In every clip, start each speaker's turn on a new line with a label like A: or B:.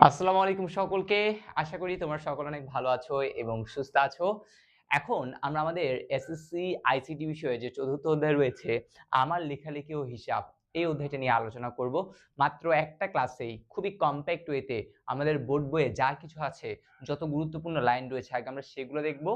A: আসসালামু আলাইকুম সকলকে। আশা করি তোমরা সকলে অনেক ভালো আছো এবং সুস্থ আছো। এখন আমরা আমাদের এসএসসি আইসিটি বিষয়ে যে ৪র্থ অধ্যায় রয়েছে, আমার লেখালেখি ও হিসাব, এই অধ্যায়টা নিয়ে আলোচনা করব। মাত্র একটা ক্লাসেই খুবই কম্প্যাক্ট ওয়েতে আমাদের বোর্ড বইয়ে যা কিছু আছে, যত গুরুত্বপূর্ণ লাইন রয়েছে আগে আমরা সেগুলো দেখব।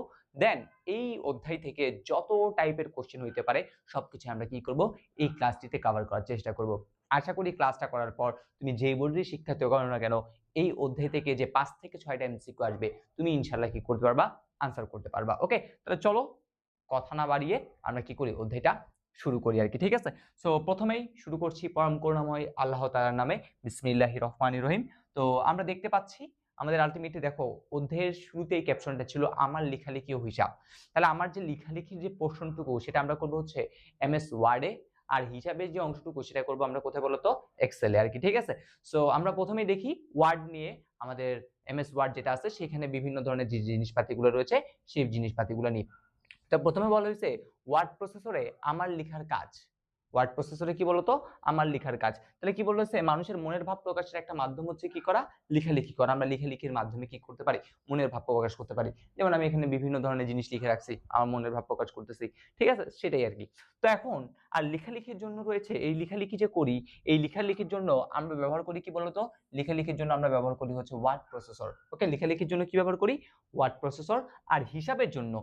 A: দেন এই অধ্যায় থেকে যত টাইপের কোয়েশ্চেন হইতে পারে সবকিছু আমরা কি করব, এই ক্লাসটিতে কভার করার চেষ্টা করব। আশা করি ক্লাসটা করার পর তুমি যেই বোর্ডেরই শিক্ষার্থী হও না কেন, এই অধ্যায় থেকে যে ৫ থেকে ৬টা এমসিকিউ আসবে তুমি ইনশাআল্লাহ কি করতে পারবা, আনসার করতে পারবা। ওকে, তাহলে চলো কথা না বাড়িয়ে আমরা কি করি, অধ্যায়টা শুরু করি আর কি। ঠিক আছে? সো প্রথমেই শুরু করছি পরম করুণাময় আল্লাহ তাআলার নামে। বিসমিল্লাহির রহমানির রহিম। তো আমরা দেখতে পাচ্ছি আমাদের আলটিমেটলি দেখো অধ্যায়ের শুরুতেই ক্যাপশনটা ছিল আমার লেখালেখি ও হিসাব। তাহলে আমার যে লেখালেখির যে পোরশনটুকু সেটা আমরা করব হচ্ছে এমএস ওয়ার্ডে, আর হিসাবের যে অংশটুকু সেটা করব আমরা কোথায় বলো তো, এক্সেলে আর কি। ঠিক আছে? সো আমরা প্রথমেই দেখি ওয়ার্ড নিয়ে। আমাদের এমএস ওয়ার্ড যেটা আছে সেখানে বিভিন্ন ধরনের যে জিনিসপাতিগুলো রয়েছে সেই জিনিসপাতিগুলো নিয়ে। তো প্রথমে বলা হয়েছে ওয়ার্ড প্রসেসরে আমার লেখার কাজ। ওয়ার্ড প্রসেসরে কি বলতো, আমার লেখার কাজ। তাহলে কি বলছে, মানুষের মনের ভাব প্রকাশের একটা মাধ্যম হচ্ছে কি করা, লেখালেখি করা। আমরা লেখালেখির মাধ্যমে কি করতে পারি, মনের ভাব প্রকাশ করতে পারি। যেমন আমি এখানে বিভিন্ন ধরনের জিনিস লিখে রাখছি, আমার মনের ভাব প্রকাশ করতেছি। ঠিক আছে, সেটাই আর কি। তো এখন আর লেখালেখির জন্য রয়েছে, এই লেখালেখি যে করি, এই লেখালেখির জন্য আমরা ব্যবহার করি কি বলতো, লেখালেখির জন্য আমরা ব্যবহার করি হচ্ছে ওয়ার্ড প্রসেসর। ওকে, লেখালেখির জন্য কি ব্যবহার করি, ওয়ার্ড প্রসেসর। আর হিসাবের জন্য,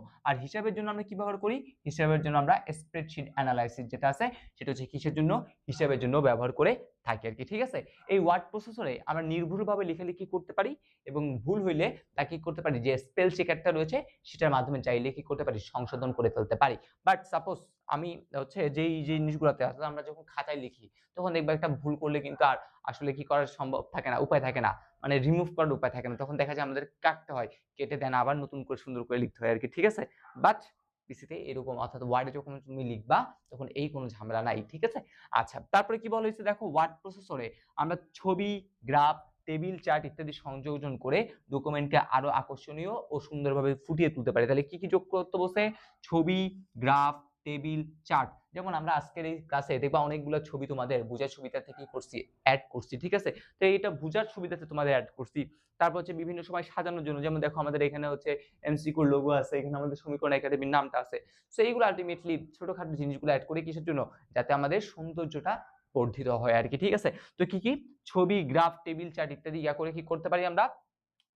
A: আমরা কি ব্যবহার করি, হিসাবের জন্য আমরা স্প্রেডশিট অ্যানালাইসিস যেটা আছে সেটা হচ্ছে কিসের জন্য, হিসাবের জন্য ব্যবহার করে থাকি আর কি। ঠিক আছে, এই ওয়ার্ড প্রসেসরে আমরা নির্ভুলভাবে লেখালেখি করতে পারি এবং ভুল হইলে তা কি করতে পারি, যে স্পেল চেকারটা রয়েছে সেটার মাধ্যমে চাইলে কি করতে পারি, সংশোধন করে ফেলতে পারি। বাট সাপোজ আমি হচ্ছে যেই জিনিসগুলোতে আছে আমরা যখন খাতায় লিখি তখন দেখবা একটা ভুল করলে কিন্তু আর আসলে কি করা সম্ভব থাকে না, উপায় থাকে না, মানে রিমুভ করার উপায় থাকে না। তখন দেখা যায় আমাদের কাটতে হয়, কেটে দেন আবার নতুন করে সুন্দর করে লিখতে হয় আর কি। ঠিক আছে, বাট পিসিতে এরকম, অর্থাৎ ওয়ার্ডে যখন তুমি লিখবা তখন এই কোনো ঝামেলা নাই। ঠিক আছে, আচ্ছা তারপরে কি বলা হয়েছে দেখো, ওয়ার্ড প্রসেসরে আমরা ছবি, গ্রাফ, টেবিল, চার্ট ইত্যাদি সংযোজন করে ডকুমেন্টকে আরো আকর্ষণীয় ও সুন্দরভাবে ফুটিয়ে তুলতে পারি। তাহলে কি কি যোগ করতে বসে, ছবি, গ্রাফ, টেবিল, চার্ট। যেমন আমরা আজকের এই ক্লাসে দেখবা অনেকগুলো ছবি তোমাদের বোঝার সুবিধা থেকে করছি, অ্যাড করছি। ঠিক আছে, তো এটা বোঝার সুবিধাতে তোমাদের অ্যাড করছি। তারপর হচ্ছে বিভিন্ন সময় সাজানোর জন্য, যেমন দেখো আমাদের এখানে হচ্ছে এমসিকিউর লোগো আছে, এখানে আমাদের সমীকরণ একাডেমির নামটা আছে। সো এইগুলো আলটিমেটলি ছোটখাটো জিনিসগুলো অ্যাড করি কিসের জন্য, যাতে আমাদের সৌন্দর্যটা বর্ধিত হয় আর কি। ঠিক আছে, তো কি কি ছবি, গ্রাফ, টেবিল, চার্ট ইত্যাদি ইয়া করে কি করতে পারি আমরা,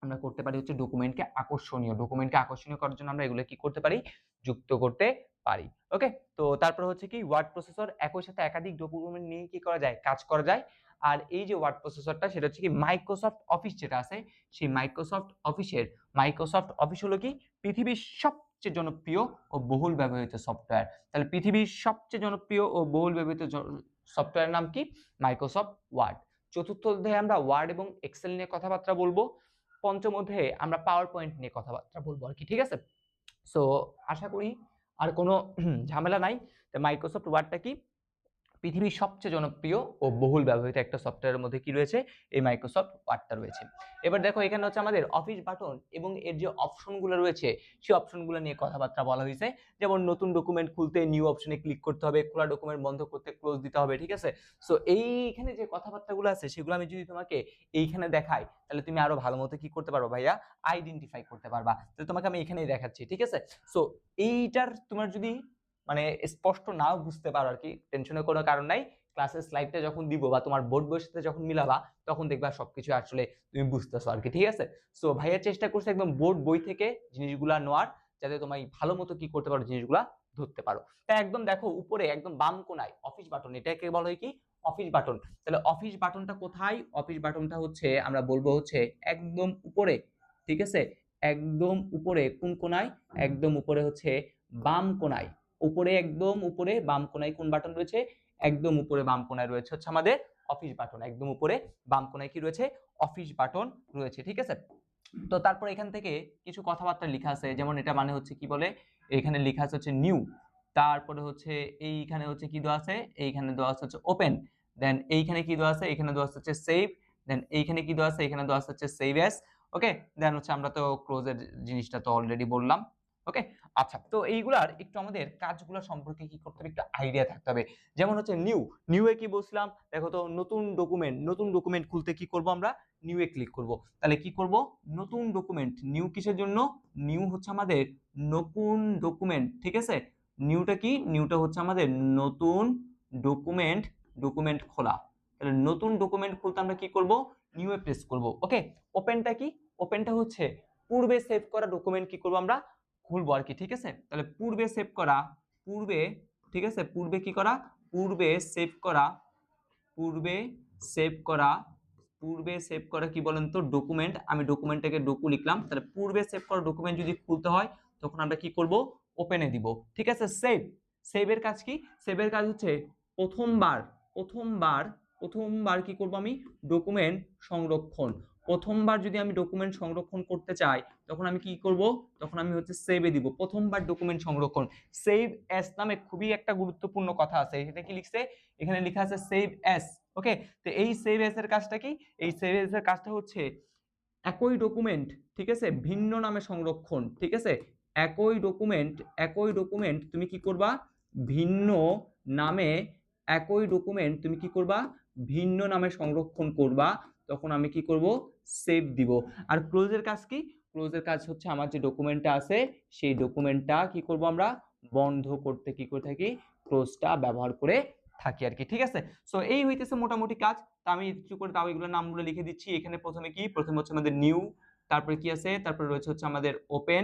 A: আমরা করতে পারি হচ্ছে ডকুমেন্টকে আকর্ষণীয় করার জন্য আমরা এগুলো কি করতে পারি, যুক্ত করতে পারি। ওকে, তো তারপর হচ্ছে কি ওয়ার্ড প্রসেসর একই সাথে একাধিক ডকুমেন্ট নিয়ে কি করা যায়, কাজ করা যায়। আর এই যে ওয়ার্ড প্রসেসরটা সেটা হচ্ছে কি মাইক্রোসফট অফিস যেটা আছে, সেই মাইক্রোসফট অফিস হলো কি পৃথিবীর সবচেয়ে জনপ্রিয় ও বহুল ব্যবহৃত সফটওয়্যার। তাহলে পৃথিবীর সবচেয়ে জনপ্রিয় ও বহুল ব্যবহৃত সফটওয়্যার নাম কি, মাইক্রোসফট ওয়ার্ড। চতুর্থ অধ্যায়ে আমরা ওয়ার্ড এবং এক্সেল নিয়ে কথাবার্তা বলবো। পঞ্চম অধ্যায়ে আমরা পাওয়ার পয়েন্ট নিয়ে কথাবার্তা বলবো আর কি। ঠিক আছে, সো আশা করি আর কোনো ঝামেলা নাই। মাইক্রোসফট ওয়ার্ডটা কি, পৃথিবীর সবচেয়ে জনপ্রিয় ও বহুল ব্যবহৃত একটা সফটওয়্যারের মধ্যে কি রয়েছে, এই মাইক্রোসফট ওয়ার্ডটা রয়েছে। এবার দেখো এখানে হচ্ছে আমাদের অফিস বাটন এবং এর যে অপশনগুলো রয়েছে সেই অপশনগুলো নিয়ে কথাবার্তা বলা হয়েছে। যেমন নতুন ডকুমেন্ট খুলতে নিউ অপশনে ক্লিক করতে হবে, খোলা ডকুমেন্ট বন্ধ করতে ক্লোজ দিতে হবে। ঠিক আছে, সো এইখানে যে কথাবার্তাগুলো আছে সেগুলো আমি যদি তোমাকে এইখানে দেখাই তাহলে তুমি আরো ভালো মতো কি করতে পারবা ভাইয়া, আইডেন্টিফাই করতে পারবা। তো তোমাকে আমি এখানেই দেখাচ্ছি। ঠিক আছে, সো এইটার তোমার যদি মানে স্পষ্ট নাও বুঝতে পারো আর কি, টেনশনের কোনো কারণ নাই। ক্লাসের স্লাইডটা যখন দিব বা তোমার বোর্ড বইয়ের সাথে যখন মিলাবা তখন দেখবা সবকিছু আসলে তুমি বুঝতেছো আর কি। ঠিক আছে, সো ভাইয়া চেষ্টা করছে একদম বোর্ড বই থেকে জিনিসগুলা নেওয়ার, যাতে তোমার ভালো মতো কি করতে পারো, জিনিসগুলা ধরতে পারো। তাই একদম দেখো উপরে একদম বাম কোনায় অফিস বাটন, এটাকে বলা হয় কি, অফিস বাটন। তাহলে অফিস বাটনটা কোথায়, অফিস বাটনটা হচ্ছে আমরা বলবো হচ্ছে একদম উপরে। ঠিক আছে, একদম উপরে কোন কোনায়, একদম উপরে হচ্ছে বাম কোনায়। উপরে একদম উপরে বাম কোনায় কোন বাটন রয়েছে, একদম উপরে বাম কোনায় রয়েছে হচ্ছে আমাদের অফিস বাটন। একদম উপরে বাম কোনায় কি রয়েছে, অফিস বাটন রয়েছে। ঠিক আছে, তো তারপর এখান থেকে কিছু কথাবার্তা লেখা আছে, যেমন এটা মানে হচ্ছে কি বলে, এখানে লেখা আছে হচ্ছে নিউ, তারপরে হচ্ছে এইখানে হচ্ছে কি দেওয়া আছে, এইখানে দেওয়া আছে হচ্ছে ওপেন, দেন এইখানে কি দেওয়া আছে, এখানে দেওয়া আছে হচ্ছে সেভ, দেন এইখানে কি দেওয়া আছে, এখানে দেওয়া আছে হচ্ছে সেভ অ্যাজ। ওকে, দেন হচ্ছে আমরা তো ক্লোজের জিনিসটা তো অলরেডি বললাম। ওকে। আচ্ছা, তো এইগুলার একটু আমাদের কাজগুলো সম্পর্কে কি করতে হবে, একটু আইডিয়া থাকতে হবে। যেমন হচ্ছে নিউ এ কি বলছিলাম, দেখো তো, নতুন ডকুমেন্ট খুলতে কি করব আমরা, নিউ এ ক্লিক করব। তাহলে কি করব, নতুন ডকুমেন্ট, নিউ কিসের জন্য, নিউ হচ্ছে আমাদের নতুন ডকুমেন্ট, ঠিক আছে। নিউটা হচ্ছে আমাদের নতুন ডকুমেন্ট খোলা। তাহলে নতুন ডকুমেন্ট খুলতে আমরা কি করব, নিউ এ প্রেস করব। ওকে। ওপেনটা কি, ওপেনটা হচ্ছে পূর্বে সেভ করা ডকুমেন্ট কি করব আমরা, খুলবো আর কি, ঠিক আছে। তাহলে পূর্বে সেভ করা, ঠিক আছে, পূর্বে কি করা, পূর্বে সেভ করা, পূর্বে সেভ করা, পূর্বে সেভ করা কি বলেন তো, ডকুমেন্ট। আমি ডকুমেন্টটাকে ডকু লিখলাম। তাহলে পূর্বে সেভ করা ডকুমেন্ট যদি খুলতে হয় তখন আমরা কি করব, ওপেনে দিব, ঠিক আছে। সেভের কাজ কি, সেভের কাজ হচ্ছে প্রথমবার প্রথমবার কি করব আমি, ডকুমেন্ট সংরক্ষণ। প্রথমবার যদি আমি ডকুমেন্ট সংরক্ষণ করতে চাই তখন আমি কি করব, তখন আমি হচ্ছে সেভে দিব, প্রথমবার ডকুমেন্ট সংরক্ষণ। সেভ অ্যাজ নামে খুবই একটা গুরুত্বপূর্ণ কথা আছে, এটা কি লিখছে, এখানে লেখা আছে সেভ অ্যাজ। ওকে। তো এই সেভ অ্যাজ এর কাজটা কি, এই সেভ অ্যাজ এর কাজটা হচ্ছে একই ডকুমেন্ট, ঠিক আছে, ভিন্ন নামে সংরক্ষণ, ঠিক আছে। একই ডকুমেন্ট তুমি কি করবা, ভিন্ন নামে, একই ডকুমেন্ট তুমি কি করবা, ভিন্ন নামে সংরক্ষণ করবা। তখন আমি কি করব, সেভ দিব। আর ক্লোজের কাজ কি, ক্লোজের কাজ হচ্ছে আমার যে ডকুমেন্টটা আছে সেই ডকুমেন্টটা কি করব আমরা, বন্ধ করতে কি করে থাকি, ক্লোজটা ব্যবহার করে থাকি আর কি, ঠিক আছে। সো এই হইতেছে মোটামুটি কাজ। তা আমি একটু করে তাও এগুলোর নামগুলো লিখে দিচ্ছি। এখানে প্রথমে কি, প্রথমে হচ্ছে আমাদের নিউ, তারপরে কি আছে, তারপরে রয়েছে হচ্ছে আমাদের ওপেন,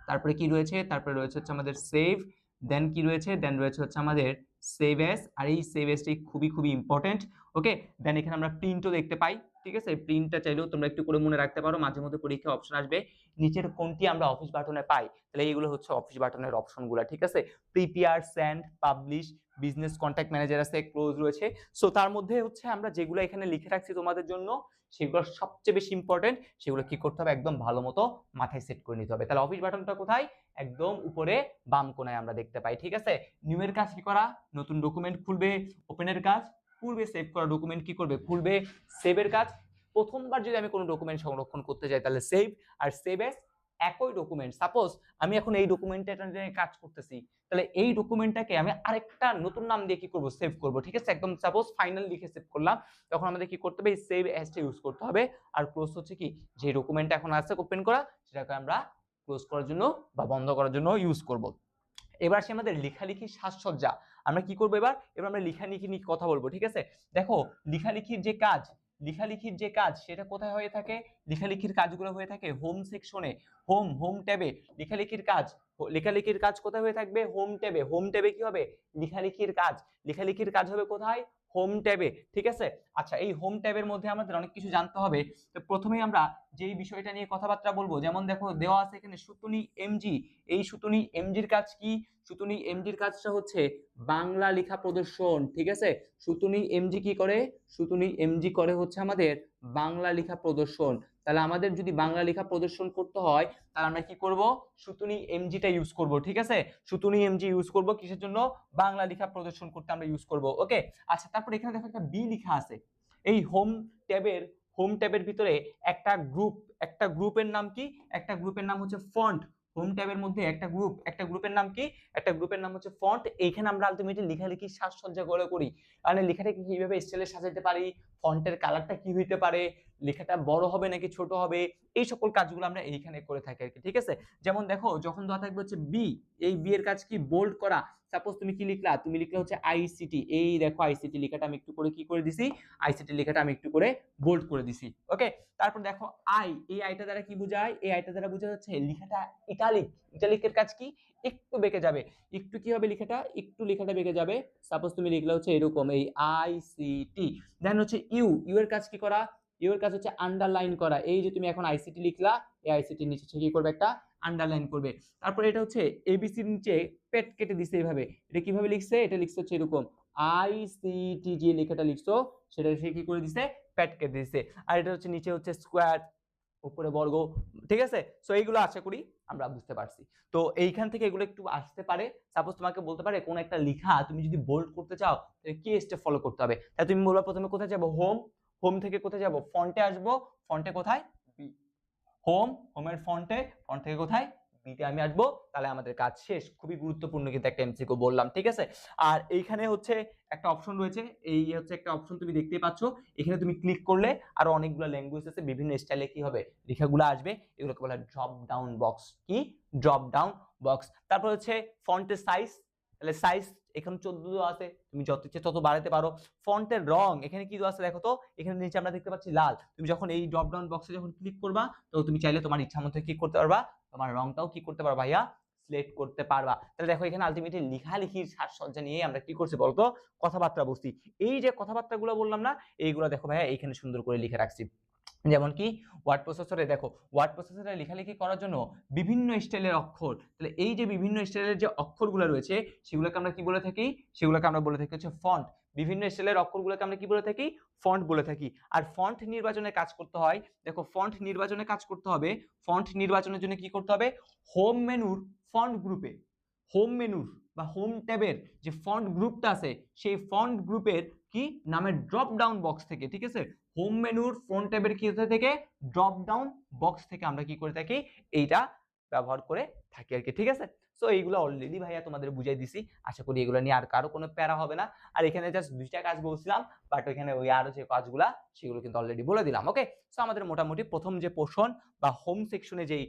A: তারপরে কি রয়েছে, তারপরে রয়েছে হচ্ছে আমাদের সেভ, দেন কি রয়েছে, দেন রয়েছে হচ্ছে আমাদের সেভ এস। আর এই সেভ এসটি খুবই খুবই ইম্পর্টেন্ট। ওকে। দেন এখানে আমরা প্রিন্টও দেখতে পাই, ঠিক আছে। প্রিন্টটা চাইলেও তোমরা একটু করে মনে রাখতে পারো, মাঝে মধ্যে পরীক্ষা অপশন আসবে নিচের কোনটি আমরা অফিস বাটনে পাই, তাহলে এইগুলো হচ্ছে অফিস বাটনের অপশনগুলো, ঠিক আছে। Prepare, send, publish, business contact manager আছে, ক্লোজ রয়েছে। সো তার মধ্যে হচ্ছে আমরা যেগুলো এখানে লিখে রাখছি তোমাদের জন্য, সেগুলো সবচেয়ে বেশি ইম্পর্টেন্ট, সেগুলো কি করতে হবে, একদম ভালো মতো মাথায় সেট করে নিতে হবে। তাহলে অফিস বাটনটা কোথায়, একদম উপরে বাম কোণায় আমরা দেখতে পাই, ঠিক আছে। নিউ এর কাজ কি করা, নতুন ডকুমেন্ট খুলবে। ওপেনের কাজ, পূর্বে সেভ করা ডকুমেন্ট কি করবে, খুলবে। সেভের কাজ, প্রথমবার যদি আমি কোনো ডকুমেন্ট সংরক্ষণ করতে যাই তাহলে সেভ। আর সেভ এস, একই ডকুমেন্ট, সাপোজ আমি এখন এই ডকুমেন্টটা নিয়ে কাজ করতেছি, তাহলে এই ডকুমেন্টটাকে আমি আরেকটা নতুন নাম দিয়ে কি করব, সেভ করব, ঠিক আছে। একদম সাপোজ ফাইনাল লিখে সেভ করলাম, তখন আমাদের কি করতে হবে, এই সেভ অ্যাজটা ইউজ করতে হবে। আর ক্লোজ হচ্ছে কি, যে ডকুমেন্টটা এখন আছে ওপেন করা, সেটাকে আমরা ক্লোজ করার জন্য বা বন্ধ করার জন্য ইউজ করব। এবার আসে আমাদের লেখালেখির সাজসজ্জা। আমরা কি করবো, এবার আমরা লেখালেখি নিয়ে কথা বলবো, ঠিক আছে। দেখো, লেখালেখির যে কাজ সেটা কোথায় হয়ে থাকে, লেখালেখির কাজগুলো হয়ে থাকে হোম সেকশনে, হোম ট্যাবে। লেখালেখির কাজ কোথায় হয়ে থাকবে, হোম ট্যাবে কি হবে, লেখালেখির কাজ হবে কোথায়, হোম ট্যাবে, ঠিক আছে। আচ্ছা, এই হোম ট্যাবের মধ্যে আমাদের অনেক কিছু জানতে হবে। তো প্রথমেই আমরা যেই বিষয়টা নিয়ে কথাবার্তা বলবো, যেমন দেখো দেওয়া আছে এখানে সুতুনি এমজি। এই সুতুনি এমজির কাজ কি, সুতুনি এমজির কাজটা হচ্ছে বাংলা লেখা প্রদর্শন, ঠিক আছে। সুতুনি এমজি কি করে, সুতুনি এমজি করে হচ্ছে আমাদের বাংলা লেখা প্রদর্শন। তাহলে আমাদের যদি বাংলা লেখা প্রদর্শন করতে হয় তাহলে আমরা কি করব, সুতুনি এমজিটা ইউজ করব, ঠিক আছে। সুতুনি এমজি ইউজ করব কিসের জন্য, বাংলা লেখা প্রদর্শন করতে আমরা ইউজ করব। ওকে। আচ্ছা, তারপর এখানে দেখো একটা বি লেখা আছে। এই হোম ট্যাবের ভিতরে একটা গ্রুপের নাম কি, একটা গ্রুপের নাম হচ্ছে ফন্ট। হোম ট্যাবের মধ্যে একটা গ্রুপের নাম কি, একটা গ্রুপের নাম হচ্ছে ফন্ট। এইখানে আমরা আলটিমেটলি লেখালেখির সাজসজ্জা করি, মানে লেখাটাকে কিভাবে স্টাইলে সাজাতে পারি, ফন্টের কালারটা কি হইতে পারে, লেখাটা বড় হবে নাকি ছোট হবে, এই সকল কাজগুলো আমরা এইখানে করে থাকি আর কি, ঠিক আছে। যেমন দেখো, যখন দেওয়া থাকবে হচ্ছে বি, এই বি এর কাজ কি, বোল্ড করা। সাপোজ তুমি কি লিখলা, তুমি লিখলে হচ্ছে আইসিটি, এই দেখো আইসিটি লেখাটা আমি একটু করে কি করে দিছি, আইসিটি লেখাটা আমি একটু করে বোল্ড করে দিছি। ওকে। তারপর দেখো এই আইটা দ্বারা কি বোঝায়, এই আইটা দ্বারা বোঝা যাচ্ছে লেখাটা ইটালিকের কাজ কি, একটু বেঁকে যাবে, একটু কি হবে, লেখাটা বেঁকে যাবে। সাপোজ তুমি লিখলে হচ্ছে এরকম, এই আইসিটি। দেন হচ্ছে ইউ এর কাজ কি করা, ইউ এর কাজ হচ্ছে আন্ডারলাইন করা। এই যে তুমি এখন আইসিটি লিখলা, এই আইসিটির নিচে কি করবে, একটা আন্ডারলাইন করবে। তারপর এটা হচ্ছে এবিসির নিচে পেট কেটে দিছে এইভাবে। এটা কিভাবে লিখছে, এটা লিখছে হচ্ছে এরকম, আইসিটি যে লেখাটা লিখছো সেটা সে কি করে দিছে, পেট কেটে দিছে। আর এটা হচ্ছে নিচে হচ্ছে স্কোয়ার, উপরে বর্গ, ঠিক আছে। সো এইগুলো আশা করি আমরা বুঝতে পারছি। তো এইখান থেকে এগুলো একটু আসতে পারে। সাপোজ তোমাকে বলতে পারে কোন একটা লেখা তুমি যদি বোল্ড করতে চাও তাহলে কি স্টেপ ফলো করতে হবে, তাহলে তুমি বলবা প্রথমে কোথায় যাবো, হোম থেকে কোথায় যাব, ফন্টে আসবো, ফন্টে কোথায়, হোমের ফন্ট থেকে কোথায়, বিতে আমি আসবো, তাহলে আমাদের কাজ শেষ। খুবই গুরুত্বপূর্ণ কিন্তু একটা এমসিকিউ বললাম, ঠিক আছে। আর এইখানে হচ্ছে একটা অপশন রয়েছে, এই হচ্ছে একটা অপশন তুমি দেখতেই পাচ্ছ, এখানে তুমি ক্লিক করলে আরো অনেকগুলো ল্যাঙ্গুয়েজ আছে, বিভিন্ন স্টাইলে কি হবে লেখাগুলো আসবে, এগুলোকে বলা হয় ড্রপ ডাউন বক্স। কি ড্রপ ডাউন বক্স। তারপর হচ্ছে ফন্টের সাইজ, তাহলে সাইজ এখানে 14 আছে, তুমি যত ইচ্ছে তত বাড়াতে পারো। ফন্টের রং এখানে কি আছে দেখো তো, এখানে নিচে আমরা দেখতে পাচ্ছি লাল, তুমি যখন এই ড্রপ ডাউন বক্সে যখন ক্লিক করবা, তো তুমি চাইলে তোমার ইচ্ছা মতো কি করতে পারবা, তোমার রংটাও কি করতে পারবা ভাইয়া, সিলেক্ট করতে পারবা। তাহলে দেখো এখানে আলটিমেটলি লেখালেখির সাজসজ্জা নিয়ে আমরা কি করছি বলতো, কথাবার্তা বলছি। এই যে কথাবার্তাগুলো বললাম না, এইগুলো দেখো ভাইয়া এইখানে সুন্দর করে লিখে রাখছি। যেমন কি ওয়ার্ড প্রসেসরে দেখো, ওয়ার্ড প্রসেসরে লেখালেখি করার জন্য বিভিন্ন স্টাইলের অক্ষর, তাহলে এই যে বিভিন্ন স্টাইলের যে অক্ষরগুলো রয়েছে সেগুলোকে আমরা কি বলে থাকি, সেগুলোকে আমরা বলে থাকি হচ্ছে ফন্ট। বিভিন্ন স্টাইলের অক্ষরগুলোকে আমরা কি বলে থাকি, ফন্ট বলে থাকি। আর ফন্ট নির্বাচনে কাজ করতে হয়, দেখো ফন্ট নির্বাচনে কাজ করতে হবে, ফন্ট নির্বাচনের জন্য কি করতে হবে, হোম মেনুর ফন্ট গ্রুপে, হোম মেনুর বা হোম ট্যাবের যে ফন্ট গ্রুপটা আছে সেই ফন্ট গ্রুপের কি নামের ড্রপ ডাউন বক্স থেকে, ঠিক আছে, হোম মেনুর ফন্ট ট্যাবের কি থেকে ড্রপ ডাউন বক্স থেকে আমরা কি করে থাকি, এইটা ব্যবহার করে থাকি আর কি, ঠিক আছে। সো এইগুলো অলরেডি ভাইয়া তোমাদের বুঝাই দিছি, আশা করি এগুলো নিয়ে আর কারো কোনো প্যারা হবে না। আর এখানে জাস্ট দুইটা কাজ বলছিলাম, বাট ওইখানে ওই আরো যে কাজগুলা সেগুলো কিন্তু অলরেডি বলে দিলাম। ওকে, সো আমাদের মোটামুটি প্রথম যে পোর্শন বা হোম সেকশনে যেই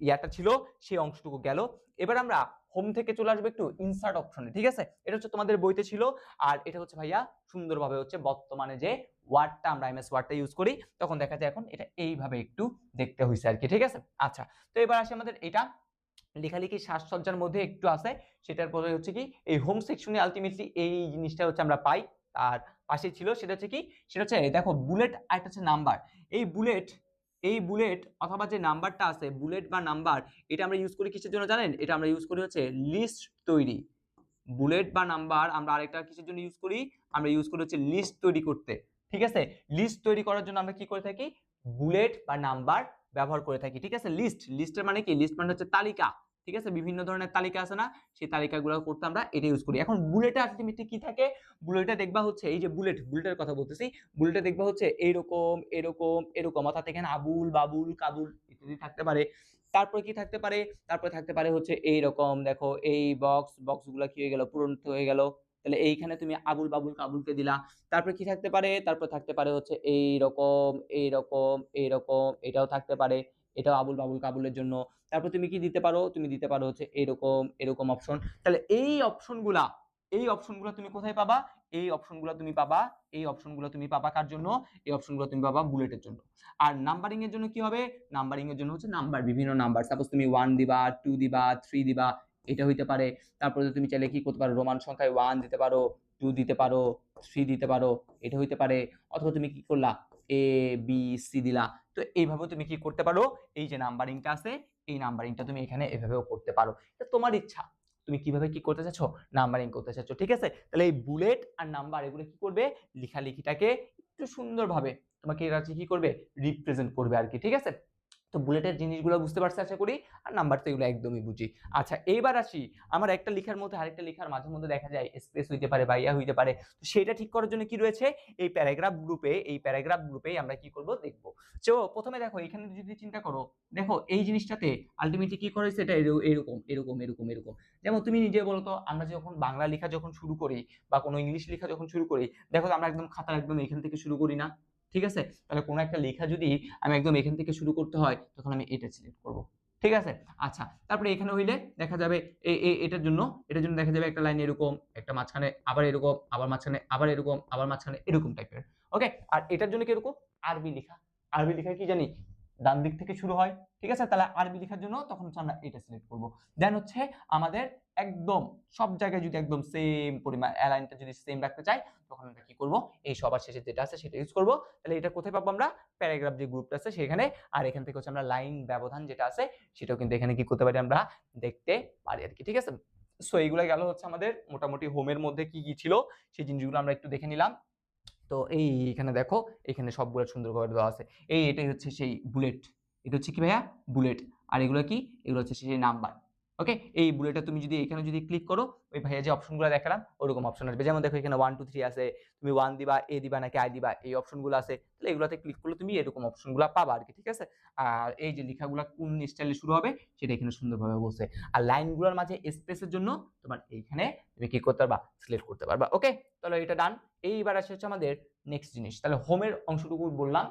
A: ইয়াটা ছিল সেই অংশটুকু গেল। এবার আমরা হোম থেকে চলে আসবো একটু ইনসার্ট অপশনে, ঠিক আছে। এটা হচ্ছে তোমাদের বইতে ছিল, আর এটা হচ্ছে ভাইয়া সুন্দরভাবে হচ্ছে বর্তমানে যে ওয়ার্ডটা আমরা এমএস ওয়ার্ডটা ইউজ করি তখন দেখা যায় এখন এটা এইভাবে একটু দেখতে হয়েছে আর কি, ঠিক আছে। আচ্ছা, তো এবার আসি আমাদের এটা লেখালেখি সাজসজ্জার মধ্যে একটু আছে, সেটার পরে হচ্ছে কি এই হোম সেকশনে আলটিমেটলি এই জিনিসটা হচ্ছে আমরা পাই। আর পাশে ছিল সেটা হচ্ছে কি, সেটা হচ্ছে দেখো বুলেট আর একটা হচ্ছে নাম্বার। এই বুলেট, এই বুলেট অথবা যে নাম্বারটা আছে, বুলেট বা নাম্বার, এটা আমরা ইউজ করি কিসের জন্য জানেন, এটা আমরা ইউজ করি হচ্ছে লিস্ট তৈরি। বুলেট বা নাম্বার আমরা আরেকটা কিসের জন্য ইউজ করি, আমরা ইউজ করি হচ্ছে লিস্ট তৈরি করতে, ঠিক আছে। লিস্ট তৈরি করার জন্য আমরা কি করে থাকি, বুলেট বা নাম্বার ব্যবহার করে থাকি, ঠিক আছে। লিস্ট, লিস্টের মানে কি, লিস্ট মানে হচ্ছে তালিকা, ঠিক আছে, বিভিন্ন ধরনের তালিকা আছে না, সেই তালিকাগুলো করতে আমরা এটা ইউজ করি। এখন বুলেটে আলটিমেটলি কি থাকে, বুলেটে দেখবা হচ্ছে এই যে বুলেট, বুলেটের কথা বলতেছি, বুলেটে দেখবা হচ্ছে এরকম এরকম এরকম, অর্থাৎ এখানে আবুল বাবুল কাবুল ইত্যাদি থাকতে পারে। তারপরে কি থাকতে পারে, তারপরে থাকতে পারে হচ্ছে এইরকম, দেখো এই বক্সগুলো কি হয়ে গেল, পূরণ হয়ে গেল, তাহলে এইখানে তুমি আবুল বাবুল কাবুলকে দিলা। তারপরে কি থাকতে পারে, তারপর থাকতে পারে হচ্ছে এইরকম এইরকম এইরকম, এটাও থাকতে পারে, এটাও আবুল বাবুল কাবুলের জন্য। তারপর তুমি কি দিতে পারো, তুমি দিতে পারো হচ্ছে এরকম এরকম অপশন। তাহলে এই অপশনগুলা, এই অপশনগুলো তুমি কোথায় পাবা, এই অপশনগুলো তুমি পাবা, এই অপশনগুলো তুমি পাবা কার জন্য, এই অপশনগুলো তুমি পাবা বুলেটের জন্য। আর নাম্বারিং এর জন্য কি হবে, নাম্বারিং এর জন্য হচ্ছে নাম্বার, বিভিন্ন নাম্বার, সাপোজ তুমি 1 দিবা, 2 দিবা, 3 দিবা, এটা হইতে পারে। তারপরে তুমি চাইলে কি করতে পারো, রোমান সংখ্যায় 1 দিতে পারো, 2 দিতে পারো, 3 দিতে পারো, এটা হইতে পারে। অথবা তুমি কি করলা, এ বি সি দিলা। তো এইভাবে তুমি কি করতে পারো, এই যে নাম্বারিংটা আছে এই নাম্বারিংটা তুমি এখানে এভাবেও করতে পারো, এটা তোমার ইচ্ছা, তুমি কিভাবে কি করতে চাচ্ছ, নাম্বারিং করতে চাচ্ছ, ঠিক আছে। তাহলে এই বুলেট আর নাম্বার এগুলো কি করবে, লেখালেখিটাকে একটু সুন্দরভাবে তোমাকে এরা কি করবে, রিপ্রেজেন্ট করবে আর কি, ঠিক আছে। তো বুলেটের জিনিসগুলো বুঝতে পারছি আশা করি, আর নাম্বার তো এগুলো একদমই বুঝি। আচ্ছা, এইবার আসি, আমার একটা লেখার মধ্যে আরেকটা লেখার মাঝে মধ্যে দেখা যায় স্পেস হইতে পারে বা ইয়া হইতে পারে, তো সেটা ঠিক করার জন্য কি রয়েছে, এই প্যারাগ্রাফ গ্রুপে, এই প্যারাগ্রাফ গ্রুপে আমরা কি করব দেখবো। তো প্রথমে দেখো এখানে যদি চিন্তা করো, দেখো এই জিনিসটাতে আলটিমেটলি কি করা হয়েছে, এটা এরকম এরকম এরকম এরকম। যেমন তুমি নিজে বলো তো, আমরা যখন বাংলা লেখা যখন শুরু করি বা কোনো ইংলিশ লেখা যখন শুরু করি, দেখো আমরা একদম খাতার একদম এখান থেকে শুরু করি না, ঠিক আছে। তাহলে কোনো একটা লেখা যদি আমি একদম এখান থেকে শুরু করতে হয়, তখন আমি এটা সিলেক্ট করব, ঠিক আছে। আচ্ছা, তারপরে এখানে হইলে দেখা যাবে এটার জন্য, এটার জন্য দেখা যাবে একটা লাইন এরকম, একটা মাঝখানে আবার এরকম, আবার মাঝখানে আবার এরকম, আবার মাঝখানে এরকম টাইপের। ওকে, আর এটার জন্য কি এরকম আরবি লেখা, আরবি লেখা কি জানি ডান দিক থেকে শুরু হয়, ঠিক আছে। তাহলে আরবি লেখার জন্য তখন হচ্ছে আমরা এটা সিলেক্ট করব। দেন হচ্ছে আমাদের একদম সব জায়গায় যদি একদম সেম পরিমাণ অ্যালাইনটা যদি সেম রাখতে চাই, তখন আমরা কি করব, এই সবার শেষে যেটা আছে সেটা ইউজ করব। তাহলে এটা কোথায় পাবো আমরা, প্যারাগ্রাফ যে গ্রুপটা আছে সেখানে। আর এখান থেকে হচ্ছে আমরা লাইন ব্যবধান যেটা আছে সেটাও কিন্তু এখানে কি করতে পারি, আমরা দেখতে পারি আর কি, ঠিক আছে। সো এইগুলো গেল হচ্ছে আমাদের মোটামুটি হোমের মধ্যে কি কি ছিল সেই জিনিসগুলো আমরা একটু দেখে নিলাম। তো এই এখানে দেখো, এখানে সবগুলো সুন্দর করে দেওয়া আছে। এটাই হচ্ছে সেই বুলেট, এটা হচ্ছে কি ভাইয়া, বুলেট। আর এগুলো কি, এগুলো হচ্ছে সেই নাম্বার, ওকে, এই বুলেটে তুমি যদি এখানে যদি ক্লিক করো, ওই ভাইয়া যে অপশনগুলো দেখালাম ওরকম অপশন আসবে। যেমন দেখো এখানে 1 2 3 আছে, তুমি 1 দিবা, এ দিবা নাকি আই দিবা, এই অপশনগুলো আছে। তাহলে এগুলোতে ক্লিক করলে তুমি এরকম অপশনগুলো পাবা আর কি, ঠিক আছে। আর এই যে লেখাগুলো কোন স্টাইলে শুরু হবে সেটা এখানে সুন্দরভাবে বলছে। আর লাইনগুলোর মাঝে স্পেসের জন্য তোমার এইখানে তুমি কি করতে পারবা, সিলেক্ট করতে পারবা। ওকে, তাহলে এটা ডান। এইবার আসে হচ্ছে আমাদের নেক্সট জিনিস। তাহলে হোমের অংশটুকু বললাম।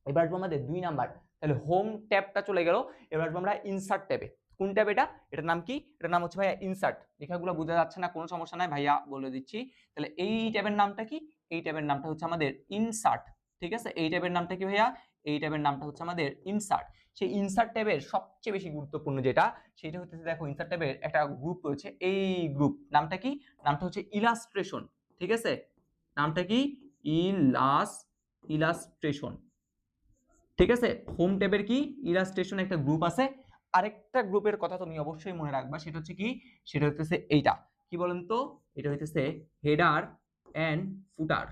A: এবার আসবো আমাদের 2 নাম্বার। তাহলে হোম ট্যাবটা চলে গেল। এবার আসবো আমরা ইনসার্ট ট্যাবে। কোন ট্যাব এটা? এটার নাম কি? এটার নাম হচ্ছে ভাইয়া ইনসার্ট। লেখাগুলো বোঝা যাচ্ছে না, কোনো সমস্যা নাই ভাইয়া বলে দিচ্ছি। তাহলে এই ট্যাবের নামটা কি? এই ট্যাবের নামটা হচ্ছে আমাদের ইনসার্ট। ঠিক আছে, এই ট্যাবের নামটা কি ভাইয়া? এই ট্যাবের নামটা হচ্ছে আমাদের ইনসার্ট। সেই ইনসার্ট ট্যাবের সবচেয়ে বেশি গুরুত্বপূর্ণ যেটা, সেটা হচ্ছে দেখো ইনসার্ট ট্যাবের একটা গ্রুপ রয়েছে। এই গ্রুপ নামটা কি? নামটা হচ্ছে ইলাস্ট্রেশন। ঠিক আছে, নামটা কি? ইলাস্ট্রেশন। ঠিক আছে, হোম ট্যাবের কি ইলাস্ট্রেশন একটা গ্রুপ আছে। আরেকটা গ্রুপের কথা তুমি অবশ্যই মনে রাখবা, সেটা হচ্ছে কি? সেটা হচ্ছে এইটা, কি বলেন তো? এটা হইতেছে header and footer.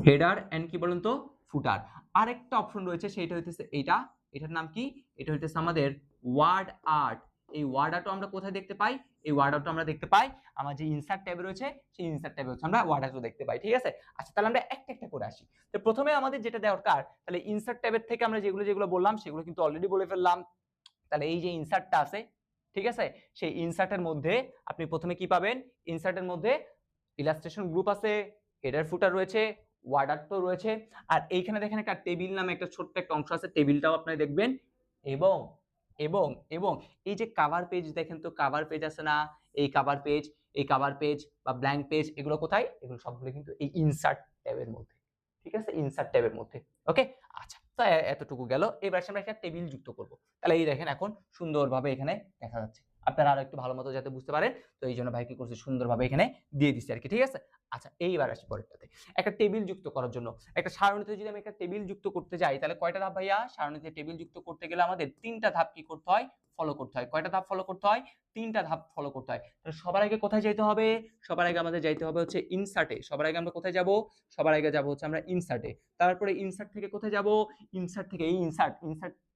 A: Header and কি বলেন তো? ফুটার। আরেকটা অপশন রয়েছে, সেটা হইতেছে এইটা। এটার নাম কি? এটা হইতেছে আমাদের ওয়ার্ড আর্ট। এই ওয়ার্ড আর্টও আমরা কোথায় দেখতে পাই? এই ওয়ার্ড আর্টও আমরা দেখতে পাই আমার যে ইনসার্ট ট্যাবে রয়েছে, সেই ইনসার্ট ট্যাবে হচ্ছে আমরা ওয়ার্ড আর্টও দেখতে পাই। ঠিক আছে, আচ্ছা তাহলে আমরা একটা একটা করে আসি। তো প্রথমে আমাদের যেটা দরকার, তাহলে ইনসার্ট ট্যাবের থেকে আমরা যেগুলো যেগুলো বললাম সেগুলো কিন্তু অলরেডি বলে ফেললাম। তাহলে এই যে ইনসার্টটা আছে, ঠিক আছে, সেই ইনসার্টের মধ্যে আপনি প্রথমে কি পাবেন? ইনসার্টের মধ্যে ইলাস্ট্রেশন গ্রুপ আছে, হেডার ফুটার রয়েছে, ওয়ার্ড আর্ট তো রয়েছে। আর এইখানে দেখেন একটা টেবিল নামে একটা ছোট্ট একটা অংশ আছে, টেবিলটাও আপনি দেখবেন। এবং এবং এবং এই যে কভার পেজ দেখেন তো, কভার পেজ আছে না? এই কভার পেজ, এই কভার পেজ বা ব্ল্যাঙ্ক পেজ, এগুলো কোথায়? এগুলো সবগুলো কিন্তু এই ইনসার্ট ট্যাবের মধ্যে। ঠিক আছে, ইনসার্ট ট্যাবের মধ্যে। ওকে, আচ্ছা তো এতটুকু গেল। এবার আমরা একটা টেবিল যুক্ত করব। তাহলে এই দেখেন এখন সুন্দরভাবে এখানে দেখা যাচ্ছে। আপনারা আরো একটু ভালো মতো যাতে বুঝতে পারেন, তো এই জন্য ভাই কি করছে, সুন্দরভাবে এখানে দিয়ে দিচ্ছে আর কি। ঠিক আছে, আচ্ছা এইবার আসি পরেরটাতে। একটা টেবিল যুক্ত করার জন্য একটা সারণীতে যদি আমি একটা টেবিল যুক্ত করতে যাই, তাহলে কয়টা ধাপ ভাইয়া? সারণীতে টেবিল যুক্ত করতে গেলে আমাদের 3টা ধাপ কি করতে হয়? ফলো করতে হয়। কয়টা ধাপ ফলো করতে হয়? 3টা ধাপ ফলো করতে হয়। তাহলে সবার আগে কোথায় যেতে হবে? সবার আগে আমাদের যাইতে হবে হচ্ছে ইনসার্টে। সবার আগে আমরা কোথায় যাব? সবার আগে যাব হচ্ছে আমরা ইনসার্টে। তারপরে ইনসার্ট থেকে কোথায় যাব? ইনসার্ট থেকে এই ইনসার্ট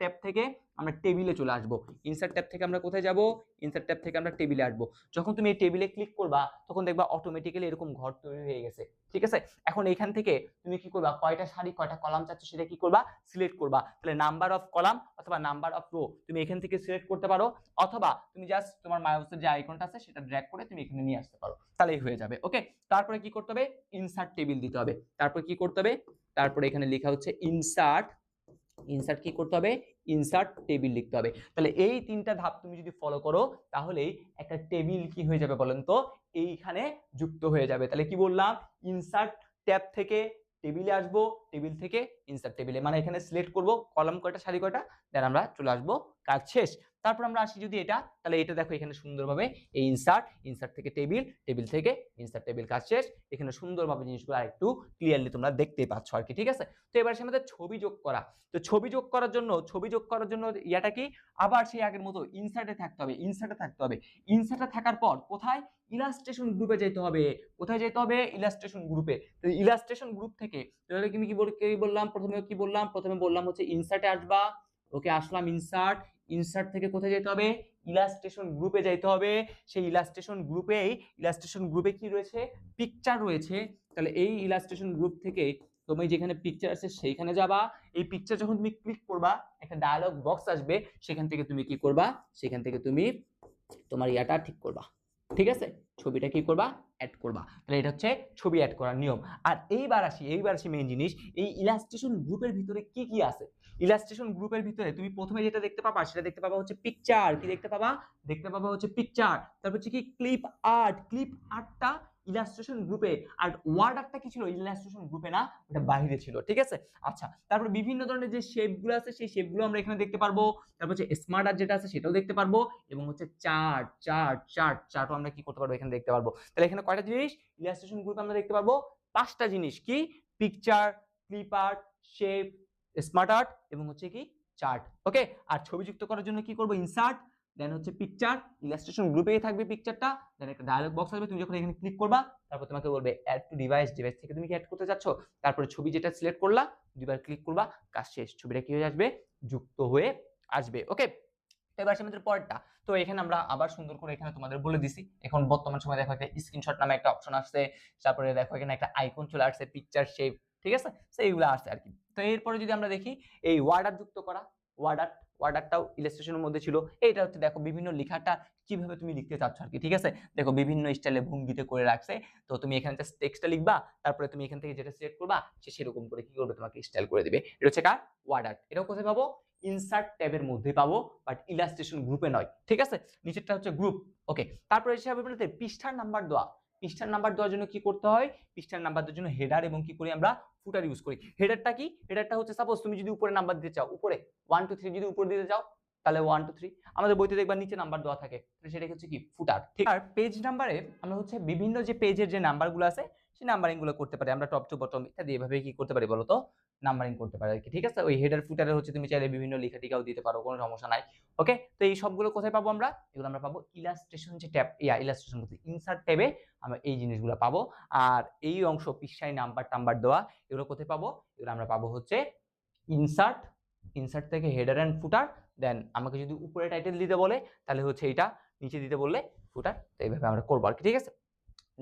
A: ট্যাব থেকে আমরা টেবিলে চলে আসব। ইনসার্ট ট্যাব থেকে আমরা কোথায় যাব? ইনসার্ট ট্যাব থেকে আমরা টেবিলে আসব। যখন তুমি এই টেবিলে ক্লিক করবা, তখন দেখবা অটোমেটিক্যালি এরকম ঘর তৈরি হয়ে গেছে। ঠিক আছে, এখন এখান থেকে তুমি কি করবা? কয়টা সারি কয়টা কলাম চাচ্ছ সেটা কি করবা? সিলেক্ট করবা। তাহলে নাম্বার অফ কলাম অথবা নাম্বার অফ রো তুমি এখান থেকে সিলেক্ট করতে পারো, অথবা তুমি জাস্ট তোমার মাউসের যে আইকনটা আছে সেটা ড্র্যাগ করে তুমি এখানে নিয়ে আসতে পারো, তাহলেই হয়ে যাবে। ওকে, তারপরে কি করতে হবে? ইনসার্ট টেবিল দিতে হবে। তারপর কি করতে হবে? তারপরে এখানে লেখা হচ্ছে ইনসার্ট। ইনসার্ট কি করতে হবে? ইনসার্ট টেবিল লিখতে হবে। তাহলে এই 3টা ধাপ তুমি যদি ফলো করো, তাহলেই একটা টেবিল কি হয়ে যাবে বলেন তো? এইখানে যুক্ত হয়ে যাবে। তাহলে কি বললাম? ইনসার্ট ট্যাব থেকে টেবিলে আসবো, টেবিল থেকে ইনসার্ট টেবিলে, মানে এখানে সিলেক্ট করব কলাম কয়টা সারি কয়টা, দেন আমরা চলে আসবো, কাজ শেষ। তারপর আমরা আসি যদি এটা, তাহলে এটা দেখো এখানে সুন্দরভাবে এই ইনসার্ট থেকে টেবিল, টেবিল থেকে ইনসার্ট টেবিল, কাজ শেষ। এখানে সুন্দরভাবে জিনিসগুলো আরেকটু ক্লিয়ারলি তোমরা দেখতে পাচ্ছ আর কি। ঠিক আছে, তো এবার আসে আমাদের ছবি যোগ করা। তো ছবি যোগ করার জন্য ইয়াটা কি? আবার সেই আগের মতো ইনসার্টে থাকতে হবে। ইনসার্টে থাকার পর কোথায়? ইলাস্ট্রেশন গ্রুপে যেতে হবে। কোথায় যেতে হবে? ইলাস্ট্রেশন গ্রুপে। তো ইলাস্ট্রেশন গ্রুপ থেকে তাহলে তুমি কি বললাম? প্রথমে বললাম হচ্ছে ইনসার্টে আসবা। ওকে, আসলাম ইনসার্ট। ইনসার্ট থেকে কোথায় যেতে হবে? ইলাস্ট্রেশন গ্রুপে যাইতে হবে। সেই ইলাস্ট্রেশন গ্রুপে কি রয়েছে? পিকচার রয়েছে। তাহলে এই ইলাস্ট্রেশন গ্রুপ থেকে তুমি যেখানে পিকচার আছে সেইখানে যাবা। এই পিকচার যখন তুমি ক্লিক করবা, একটা ডায়ালগ বক্স আসবে, সেখান থেকে তুমি কি করবা? সেখান থেকে তুমি তোমার ইয়াটা ঠিক করবা। ঠিক আছে, ছবিটা কি করবা? অ্যাড করবা। তাহলে এটা হচ্ছে ছবি অ্যাড করার নিয়ম। আর এইবার আসি মেইন জিনিস, এই ইলাস্ট্রেশন গ্রুপের ভিতরে কি কি আছে? ইলাস্ট্রেশন গ্রুপের ভিতরে তুমি প্রথমে যেটা দেখতে পাবা, সেটা দেখতে পাবা হচ্ছে পিকচার। কি দেখতে পাবা? দেখতে পাবা হচ্ছে পিকচার। তারপর হচ্ছে কি ক্লিপ আর্ট। ক্লিপ আর্টটা ইলাস্ট্রেশন গ্রুপে, আর ওয়ার্ড আর্টটা কি ছিল? ইলাস্ট্রেশন গ্রুপে না, ওটা বাইরে ছিল। ঠিক আছে, আচ্ছা তারপর বিভিন্ন ধরনের যে শেপগুলো আছে, সেই শেপগুলো আমরা এখানে দেখতে পারবো। তারপর হচ্ছে স্মার্ট আর্ট যেটা আছে সেটাও দেখতে পারবো, এবং হচ্ছে চার্টও আমরা কি করতে পারবো? এখানে দেখতে পারবো। তাহলে এখানে কয়টা জিনিস ইলাস্ট্রেশন গ্রুপে আমরা দেখতে পারবো? 5টা জিনিস। কি? Picture, clip art, shape, smart art এবং হচ্ছে কি চার্ট। ওকে, আর ছবি যুক্ত করার জন্য কি করব? ইনসার্ট, দেন হচ্ছে পিকচার, ইলাস্ট্রেশন গ্রুপেই থাকবে পিকচারটা, দেন একটা ডায়ালগ বক্স আসবে, তুমি যখন এখানে ক্লিক করবা, তারপর তোমাকে বলবে অ্যাড টু ডিভাইস থেকে তুমি কি অ্যাড করতে যাচ্ছ, তারপরে ছবি যেটা সিলেক্ট করলা, দুইবার ক্লিক করবা, কাজ শেষ, ছবিটা কি হয়ে আসবে? যুক্ত হয়ে আসবে। ওকে, এবার আসি আমাদের পরেরটা। তো এখানে আমরা আবার সুন্দর করে এখানে তোমাদের বলে দিছি। এখন বর্তমান সময়ে দেখো একটা স্ক্রিনশট নামে একটা অপশন আসছে। তারপরে দেখো এখানে একটা আইকন চলে আসছে, পিকচার শেপ, ঠিক আছে? সো এইগুলা আসছে আরকি। তো এরপরে যদি আমরা দেখি এই ওয়ার্ড আর্ট যুক্ত করা, ওয়ার্ড আর্ট, ওয়ার্ড আর্টটাও ইলাস্ট্রেশনের মধ্যে ছিল। এইটা হচ্ছে দেখো বিভিন্ন লেখাটা কিভাবে তুমি লিখতে চাচ্ছ আরকি, ঠিক আছে? দেখো বিভিন্ন স্টাইলে ভঙ্গিতে করে রাখছে। তো তুমি এখানে জাস্ট টেক্সটটা লিখবা, তারপরে তুমি এখান থেকে যেটা সিলেক্ট করবা সে সেরকম করে কি করবে তোমাকে স্টাইল করে দিবে। এটা হচ্ছে কার? Word art. এটাও কোথায় পাবো? ইনসার্ট ট্যাবের মধ্যে পাবো, বাট ইলাস্ট্রেশন গ্রুপে নয়, ঠিক আছে? নিচেরটা হচ্ছে গ্রুপ। ওকে, তারপরে হিসাবে বলতে পৃষ্ঠার নাম্বার দেওয়া। পৃষ্ঠার নাম্বার দেওয়ার জন্য কি করতে হয়? পৃষ্ঠার নাম্বার দেওয়ার জন্য হেডার এবং কি করি আমরা? ফুটার ইউজ করি। হেডারটা কি? হেডারটা হচ্ছে সাপোজ তুমি যদি উপরে নাম্বার দিতে চাও, উপরে 1 2 3 যদি উপরে দিতে চাও তাহলে 1 2 3, আমাদের বইতে দেখবা নিচে নাম্বার দেওয়া থাকে, সেটা হচ্ছে কি? ফুটার। ঠিক। আর পেজ নাম্বারে আমরা হচ্ছে বিভিন্ন যে পেজের যে নাম্বারগুলো আছে সেই নাম্বারিং গুলো করতে পারি আমরা, টপ টু বটম ইত্যাদি এভাবে কি করতে পারি বলো তো? নাম্বারিং করতে পারি আরকি, ঠিক আছে? ওই হেডার ফুটারে হচ্ছে তুমি চাইলে বিভিন্ন লেখা টিকাও দিতে পারো, কোনো সমস্যা নাই। ওকে, তো এই সবগুলো কোথায় পাবো আমরা? এগুলো আমরা পাবো ইলাস্ট্রেশন যে ট্যাব, ইলাস্ট্রেশন বলতে ইনসার্ট ট্যাবে আমরা এই জিনিসগুলো পাবো। আর এই অংশ পৃষ্ঠায় নাম্বার টাম্বার দেওয়া, এগুলো কোথায় পাবো? এগুলো আমরা পাবো হচ্ছে ইনসার্ট, ইনসার্ট থেকে হেডার এন্ড ফুটার। দেন আমাকে যদি উপরে টাইটেল দিতে বলে তাহলে হচ্ছে এটা, নিচে দিতে বললে ফুটার। তো এইভাবে আমরা করবো আর কি, ঠিক আছে?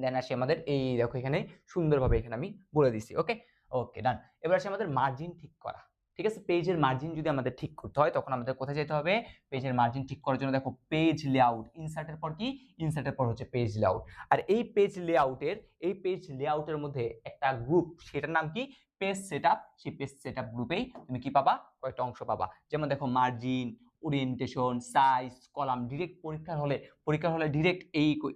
A: দেন আসি আমাদের এই দেখো এখানে সুন্দরভাবে এখানে আমি বলে দিচ্ছি। ওকে, ওকে ডান। এবার আসি আমাদের মার্জিন ঠিক করা, ঠিক আছে? পেজের মার্জিন যদি আমাদের ঠিক করতে হয় তখন আমাদের কোথায় যেতে হবে? পেজের মার্জিন ঠিক করার জন্য দেখো পেজ লেআউট, ইনসার্টের পর কি? ইনসার্টের পর হচ্ছে পেজ লেআউট। আর এই পেজ লেআউটের, এই পেজ লেআউটের মধ্যে একটা গ্রুপ, সেটার নাম কি? Page setup. সেই পেজ সেটআপ গ্রুপেই তুমি কি পাবা? কয়েকটা অংশ পাবা। যেমন দেখো margin, orientation, size, column. Direct পরীক্ষার হলে ডিরেক্ট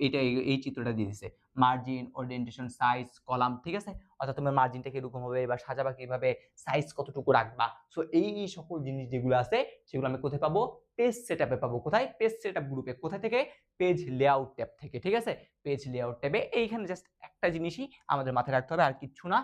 A: এইটা এই চিত্রটা দিয়ে দিছে। মার্জিন, ওরিয়েন্টেশন, সাইজ, কলাম, ঠিক আছে? অর্থাৎ তোমার মার্জিনটা কিরকম হবে বা সাজাবা কিভাবে, সাইজ কতটুকু রাখবা। সো এই সকল জিনিস যেগুলো আছে সেগুলো আমি কোথায় পাবো? পেজ সেটআপে পাবো। কোথায়? পেজ সেটআপ গ্রুপে। কোথা থেকে? পেজ লেআউট ট্যাব থেকে, ঠিক আছে? পেজ লেআউট ট্যাবে এইখানে জাস্ট একটা জিনিসই আমাদের মাথায় রাখতে হবে, আর কিচ্ছু না।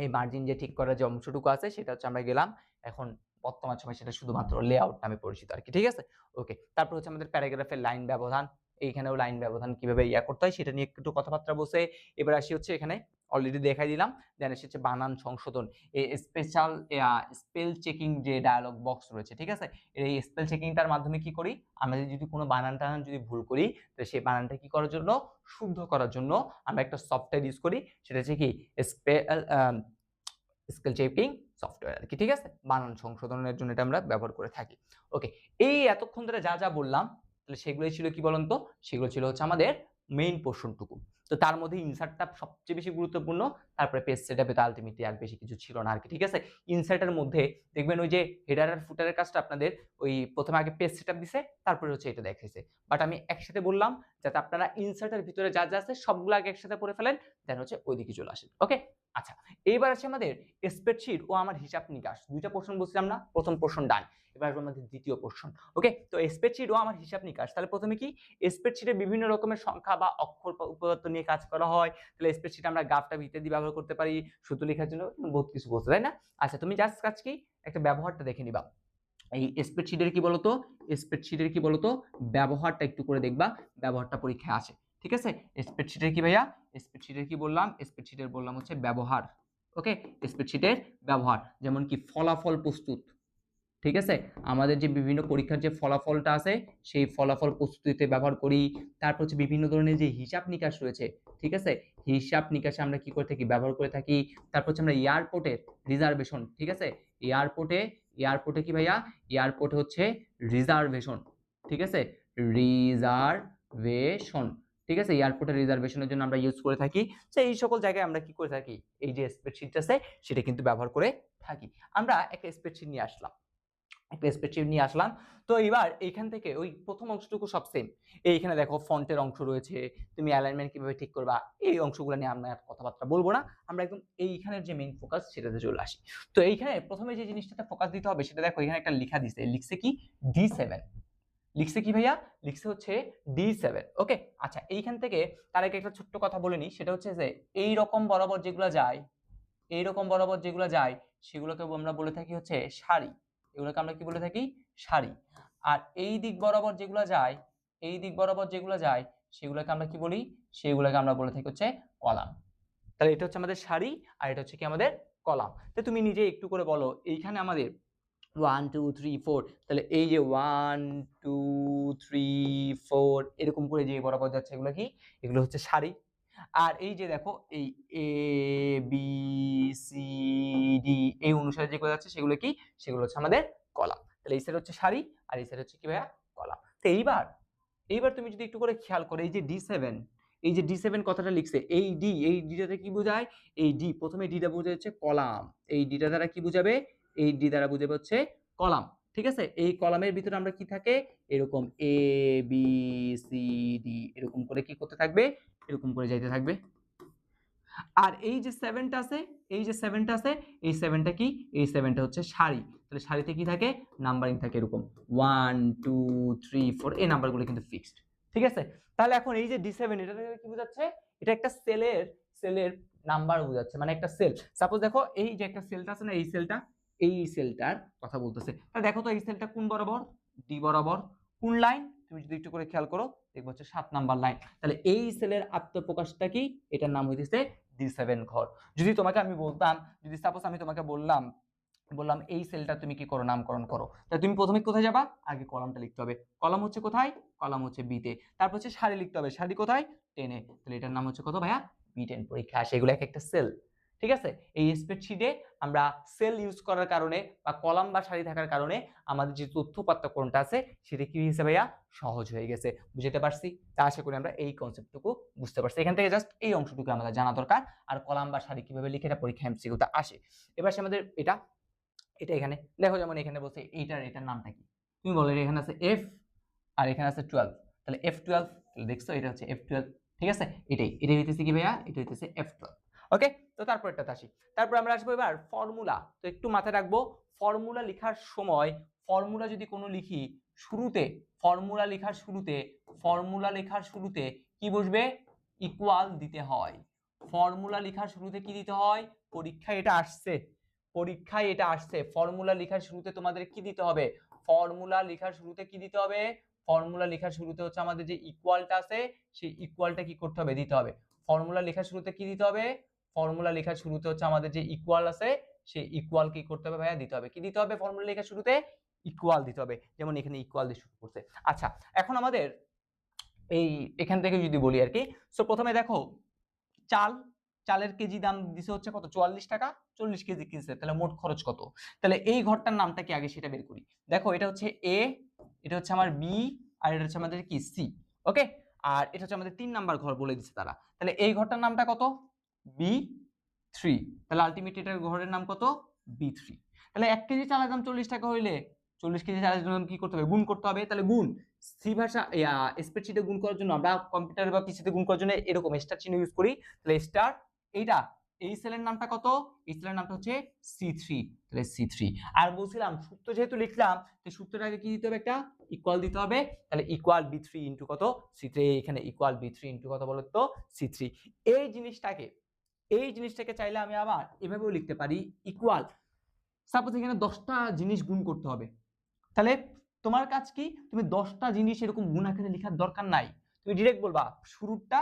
A: এই মার্জিন যে ঠিক করার যে অংশটুকু আছে সেটা হচ্ছে আমরা গেলাম, এখন বর্তমান সময় সেটা শুধুমাত্র লেআউট নামে পরিচিত আর কি, ঠিক আছে? ওকে, তারপর হচ্ছে আমাদের প্যারাগ্রাফের লাইন ব্যবধান। এইখানেও লাইন ব্যবধান কিভাবে করতে হয় সেটা নিয়ে একটু কথাবার্তা বসে। এবার আসি হচ্ছে এখানে অলরেডি দেখাই দিলাম। দেন এসেছে বানান সংশোধন, এই স্পেশাল স্পেল চেকিং যে ডায়ালগ বক্স রয়েছে, ঠিক আছে? এই স্পেল চেকিংটার মাধ্যমে কি করি আমরা? যদি কোনো বানান টানান যদি ভুল করি তো সেই বানানটা কি করার জন্য? শুদ্ধ করার জন্য আমরা একটা সফটওয়্যার ইউজ করি, সেটা হচ্ছে কি? স্পেল চেকিং সফটওয়্যার আর কি, ঠিক আছে? বানান সংশোধনের জন্য এটা আমরা ব্যবহার করে থাকি। ওকে, এই এতক্ষণ ধরে যা যা বললাম তাহলে সেগুলোই ছিল কি বলুন তো? সেগুলো ছিল হচ্ছে আমাদের মেইন পোর্শনটুকু। তো তার মধ্যে ইনসার্টটা সবচেয়ে বেশি গুরুত্বপূর্ণ। তারপরে পেজ সেটআপে তো আলটিমেটলি আর বেশি কিছু ছিল না আর কি, ঠিক আছে? ইনসার্টের মধ্যে দেখবেন ওই যে হেডার আর ফুটারের কাজটা আপনাদের ওই প্রথমে আগে পেজ সেটআপ দিছে, তারপরে হচ্ছে এটা দেখাইছে। বাট আমি একসাথে বললাম যাতে আপনারা ইনসার্টের ভিতরে যা যা আছে সবগুলো আগে একসাথে পড়ে ফেলেন, দেন হচ্ছে ওইদিকে চলে আসেন। ওকে, আচ্ছা, এইবার আছে আমাদের স্প্রেডশিট ও আমার হিসাব নিকাশ। দুইটা পোর্শন বলছিলাম না? প্রথম পোর্শন ডান, এবার আসবে আমাদের দ্বিতীয় পোর্শন। ওকে, তো স্প্রেডশিট ও আমার হিসাব নিকাশ। তাহলে প্রথমে কি? স্প্রেডশিটে বিভিন্ন রকমের সংখ্যা বা অক্ষর উপপাদ্য নিয়ে কাজ করা হয়। তাহলে স্প্রেডশিটে আমরা গ্রাফটা ইত্যাদি ব্যবহার করতে পারি, সূত্র লেখার জন্য বহুত কিছু বলতে, তাই না? আচ্ছা, তুমি জাস্ট কাজ কি একটা ব্যবহারটা দেখে নিবা। এই স্প্রেডশিটের কি বলতো? স্প্রেডশিটের কি বলতো? ব্যবহারটা একটু করে দেখবা, ব্যবহারটা পরীক্ষায় আসে, ঠিক আছে? স্প্রেডশিটের কি ভাইয়া? স্প্রেডশিটের কি বললাম? স্প্রেডশিটের বললাম হচ্ছে ব্যবহার। ওকে, স্প্রেডশিটের ব্যবহার যেমন কি ফলাফল প্রস্তুত, ঠিক আছে? আমাদের যে বিভিন্ন পরীক্ষার যে ফলাফলটা আছে সেই ফলাফল প্রস্তুতিতে ব্যবহার করি। তারপর হচ্ছে বিভিন্ন ধরনের যে হিসাব নিকাশ রয়েছে, ঠিক আছে? হিসাব নিকাশে আমরা কি করে থাকি? ব্যবহার করে থাকি। তারপর হচ্ছে আমরা এয়ারপোর্টের রিজার্ভেশন, ঠিক আছে? এয়ারপোর্টে, এয়ারপোর্টে কি ভাইয়া? এয়ারপোর্টে হচ্ছে রিজার্ভেশন, ঠিক আছে? রিজার্ভেশন, ঠিক আছে? এয়ারপোর্টের রিজার্ভেশনের জন্য আমরা ইউজ করে থাকি। তো এই সকল জায়গায় আমরা কি করে থাকি? এই যে স্প্রেডশিট আছে সেটা কিন্তু ব্যবহার করে থাকি। আমরা একটা স্প্রেডশিট নিয়ে আসলাম, একটা স্প্রেডশিট নিয়ে আসলাম। তো এবার এইখান থেকে ওই প্রথম অংশটুকু সব সেম। এইখানে দেখো ফন্টের অংশ রয়েছে, তুমি অ্যালাইনমেন্ট কিভাবে ঠিক করবা, এই অংশগুলো নিয়ে আমরা কথাবার্তা বলবো না। আমরা একদম এইখানের যে মেইন ফোকাস সেটাতে চলে আসি। তো এইখানে প্রথমে যে জিনিসটাতে ফোকাস দিতে হবে সেটা দেখো, এখানে একটা লেখা দিছে, লিখছে কি? D7। লিখছে কি ভাইয়া? লিখছে হচ্ছে D7। ওকে, আচ্ছা, এইখান থেকে তার আগে একটা ছোট্ট কথা বলে নিই, সেটা হচ্ছে যে এই রকম বরাবর যেগুলো যায়, এইরকম বরাবর যেগুলো যায় সেগুলোকে আমরা বলে থাকি হচ্ছে সারি। এগুলোকে আমরা কি বলে থাকি? সারি। আর এই দিক বরাবর যেগুলো যায়, এই দিক বরাবর যেগুলো যায় সেগুলোকে আমরা কি বলি? সেগুলোকে আমরা বলে থাকি হচ্ছে কলাম। তাহলে এটা হচ্ছে আমাদের সারি আর এটা হচ্ছে কি আমাদের কলাম। তো তুমি নিজে একটু করে বলো, এইখানে আমাদের 1 2 3 4, তাহলে এই যে 1 2 3 4 এরকম করে যে বরাবর যাচ্ছে এগুলো কি, এগুলো হচ্ছে সারি। আর এই যে দেখো এই এ বি সি ডি এই অনুসারে যেগুলো যাচ্ছে সেগুলো কি, সেগুলো হচ্ছে আমাদের কলাম। তাহলে এই সাইড হচ্ছে সারি আর এই সাইড হচ্ছে কি ভাইয়া, কলাম। তো এইবার এইবার তুমি যদি একটু করে খেয়াল করো, এই যে D7, এই যে D7 কথাটা লিখছে, এই ডিটাতে কি বোঝায়, এই ডি প্রথমে ডিটা বোঝায় হচ্ছে কলাম, এই ডিটা দ্বারা কি বোঝাবে, এই ডি দ্বারা বোঝাবে হচ্ছে কলাম। ঠিক আছে, এই কলামের ভিতরে আমরা কি থাকে, এরকম এ বি সি ডি এরকম করে কি করতে থাকবে, এরকম করে যাইতে থাকবে। আর এই যে 7টা আছে, এই যে 7টা আছে, এই 7টা কি, এই 7টা হচ্ছে সারি। তাহলে সারিতে কি থাকে, নাম্বারিং থাকে এরকম 1 2 3 4, এই নাম্বারগুলো কিন্তু ফিক্সড। ঠিক আছে, তাহলে এখন এই যে D7 এটা থেকে কি বোঝাচ্ছে, এটা একটা সেলের নাম্বার বোঝাচ্ছে, মানে একটা সেল। সাপোজ দেখো এই যে একটা সেলটা আছে না, এই সেলটার কথা বলতেছে। তাহলে দেখো তো এই সেলটা কোন বরাবর, ডি বরাবর। কোন লাইন, তুমি যদি একটু করে খেয়াল করো দেখবো হচ্ছে 7 নাম্বার লাইন। তাহলে এই সেলের আত্মপ্রকাশটা কি, এটার নাম হইতেছে D7 ঘর। যদি তোমাকে আমি বলতাম, যদি সাপোজ আমি তোমাকে বললাম এই সেলটা তুমি কি করো, নামকরণ করো, তাহলে তুমি প্রথমে কোথায় যাবা, আগে কলামটা লিখতে হবে। কলাম হচ্ছে কোথায়, কলাম হচ্ছে বি তে। তারপর হচ্ছে সারি লিখতে হবে, সারি কোথায়, 10 এ। তাহলে এটার নাম হচ্ছে কত ভাইয়া, B10। পরীক্ষা আসে এগুলো এক একটা সেল। ঠিক আছে, এই স্প্রেডশিটে আমরা সেল ইউজ করার কারণে বা কলাম বা সারি থাকার কারণে আমাদের যে তথ্য পার্থক্যটা আছে সেটা কি হয়েছে ভাইয়া, সহজ হয়ে গেছে। বুঝতে পারছি? তা আশা করি আমরা এই কনসেপ্টটুকু বুঝতে পারছি। এখান থেকে জাস্ট এই অংশটুকু আমাদের জানা দরকার। আর কলাম বা সারি কিভাবে লিখে এটা পরীক্ষা এমসিকিউতে আসে। এবার আমাদের এটা এখানে দেখো, যেমন এখানে বলছে এটার নামটা কি, তুমি বলো এখানে আছে F আর এখানে আছে 12, তাহলে F12, তাহলে দেখছো এটা হচ্ছে F12। ঠিক আছে, এটাই হইতেছে কি ভাইয়া, এটা হইতেছে F12। ওকে, তো তারপর এটাতে আসি। তারপর আমরা আসবো এবার ফর্মুলা। তো একটু মাথায় রাখবো, ফর্মুলা লেখার সময়, ফর্মুলা যদি কোনো লিখি, শুরুতে ফর্মুলা লেখার শুরুতে কি বসবে, ইকুয়াল দিতে হয়। ফর্মুলা লেখার শুরুতে কি দিতে হয়, পরীক্ষায় এটা আসছে, ফর্মুলা লেখার শুরুতে তোমাদের কি দিতে হবে, ফর্মুলা লেখার শুরুতে কি দিতে হবে, ফর্মুলা লেখার শুরুতে হচ্ছে আমাদের যে ইকুয়ালটা আছে সেই ইকুয়ালটা কি করতে হবে, দিতে হবে। ফর্মুলা লেখার শুরুতে কি দিতে হবে, ফর্মুলা লেখার শুরুতে হচ্ছে আমাদের যে ইকুয়াল আছে সেই ইকুয়াল কি করতে হবে ভাইয়া, দিতে হবে। কি দিতে হবে, ফর্মুলা লেখার শুরুতে ইকুয়াল দিতে হবে। যেমন এখানে ইকুয়াল দিয়ে শুরু করছে। আচ্ছা, এখন আমাদের এই এখান থেকে যদি বলি আর কি, সো প্রথমে দেখো চালের কেজি দাম দিছে হচ্ছে কত, 44 টাকা, 40 কেজি কিনছে, তাহলে মোট খরচ কত। তাহলে এই ঘরটার নামটা কি আগে সেটা বের করি। দেখো এটা হচ্ছে এ, এটা হচ্ছে আমার বি, আর এটা হচ্ছে আমাদের কি সি। ওকে, আর এটা হচ্ছে আমাদের 3 নাম্বার ঘর বলে দিচ্ছে তারা। তাহলে এই ঘরটার নামটা কত, B3। তাহলে আলটিমেট এটার ঘরের নাম কত, B3। তাহলে 1 কেজি চালের দাম 40 টাকা হইলে 40 কেজি চালের দাম কি করতে হবে, গুণ করতে হবে। তাহলে গুণ, সি ভাষা স্প্রেডশিটে গুণ করার জন্য আমরা কম্পিউটার বা পিসিতে গুণ করার জন্য এরকম স্টার চিহ্ন ইউজ করি। তাহলে স্টার, এইটা এই সেলের নামটা কত, এই সেলের নামটা হচ্ছে C3। তাহলে C3। আর বলছিলাম সূত্র যেহেতু লিখলাম, তো সূত্রের আগে কি দিতে হবে, একটা ইকুয়াল দিতে হবে। তাহলে ইকুয়াল B3 ইনটু কত, C3। এখানে ইকুয়াল B3 ইনটু কত বলো তো, C3। এই জিনিসটাকে চাইলে আমি আবার এভাবেও লিখতে পারি, ইকুয়াল, সাপোজ এখানে 10টা জিনিস গুণ করতে হবে। তাহলে তোমার কাজ কি, তুমি 10টা জিনিস এরকম গুণ আকারে লেখার দরকার নাই, তুমি ডিরেক্ট বলবা শুরুরটা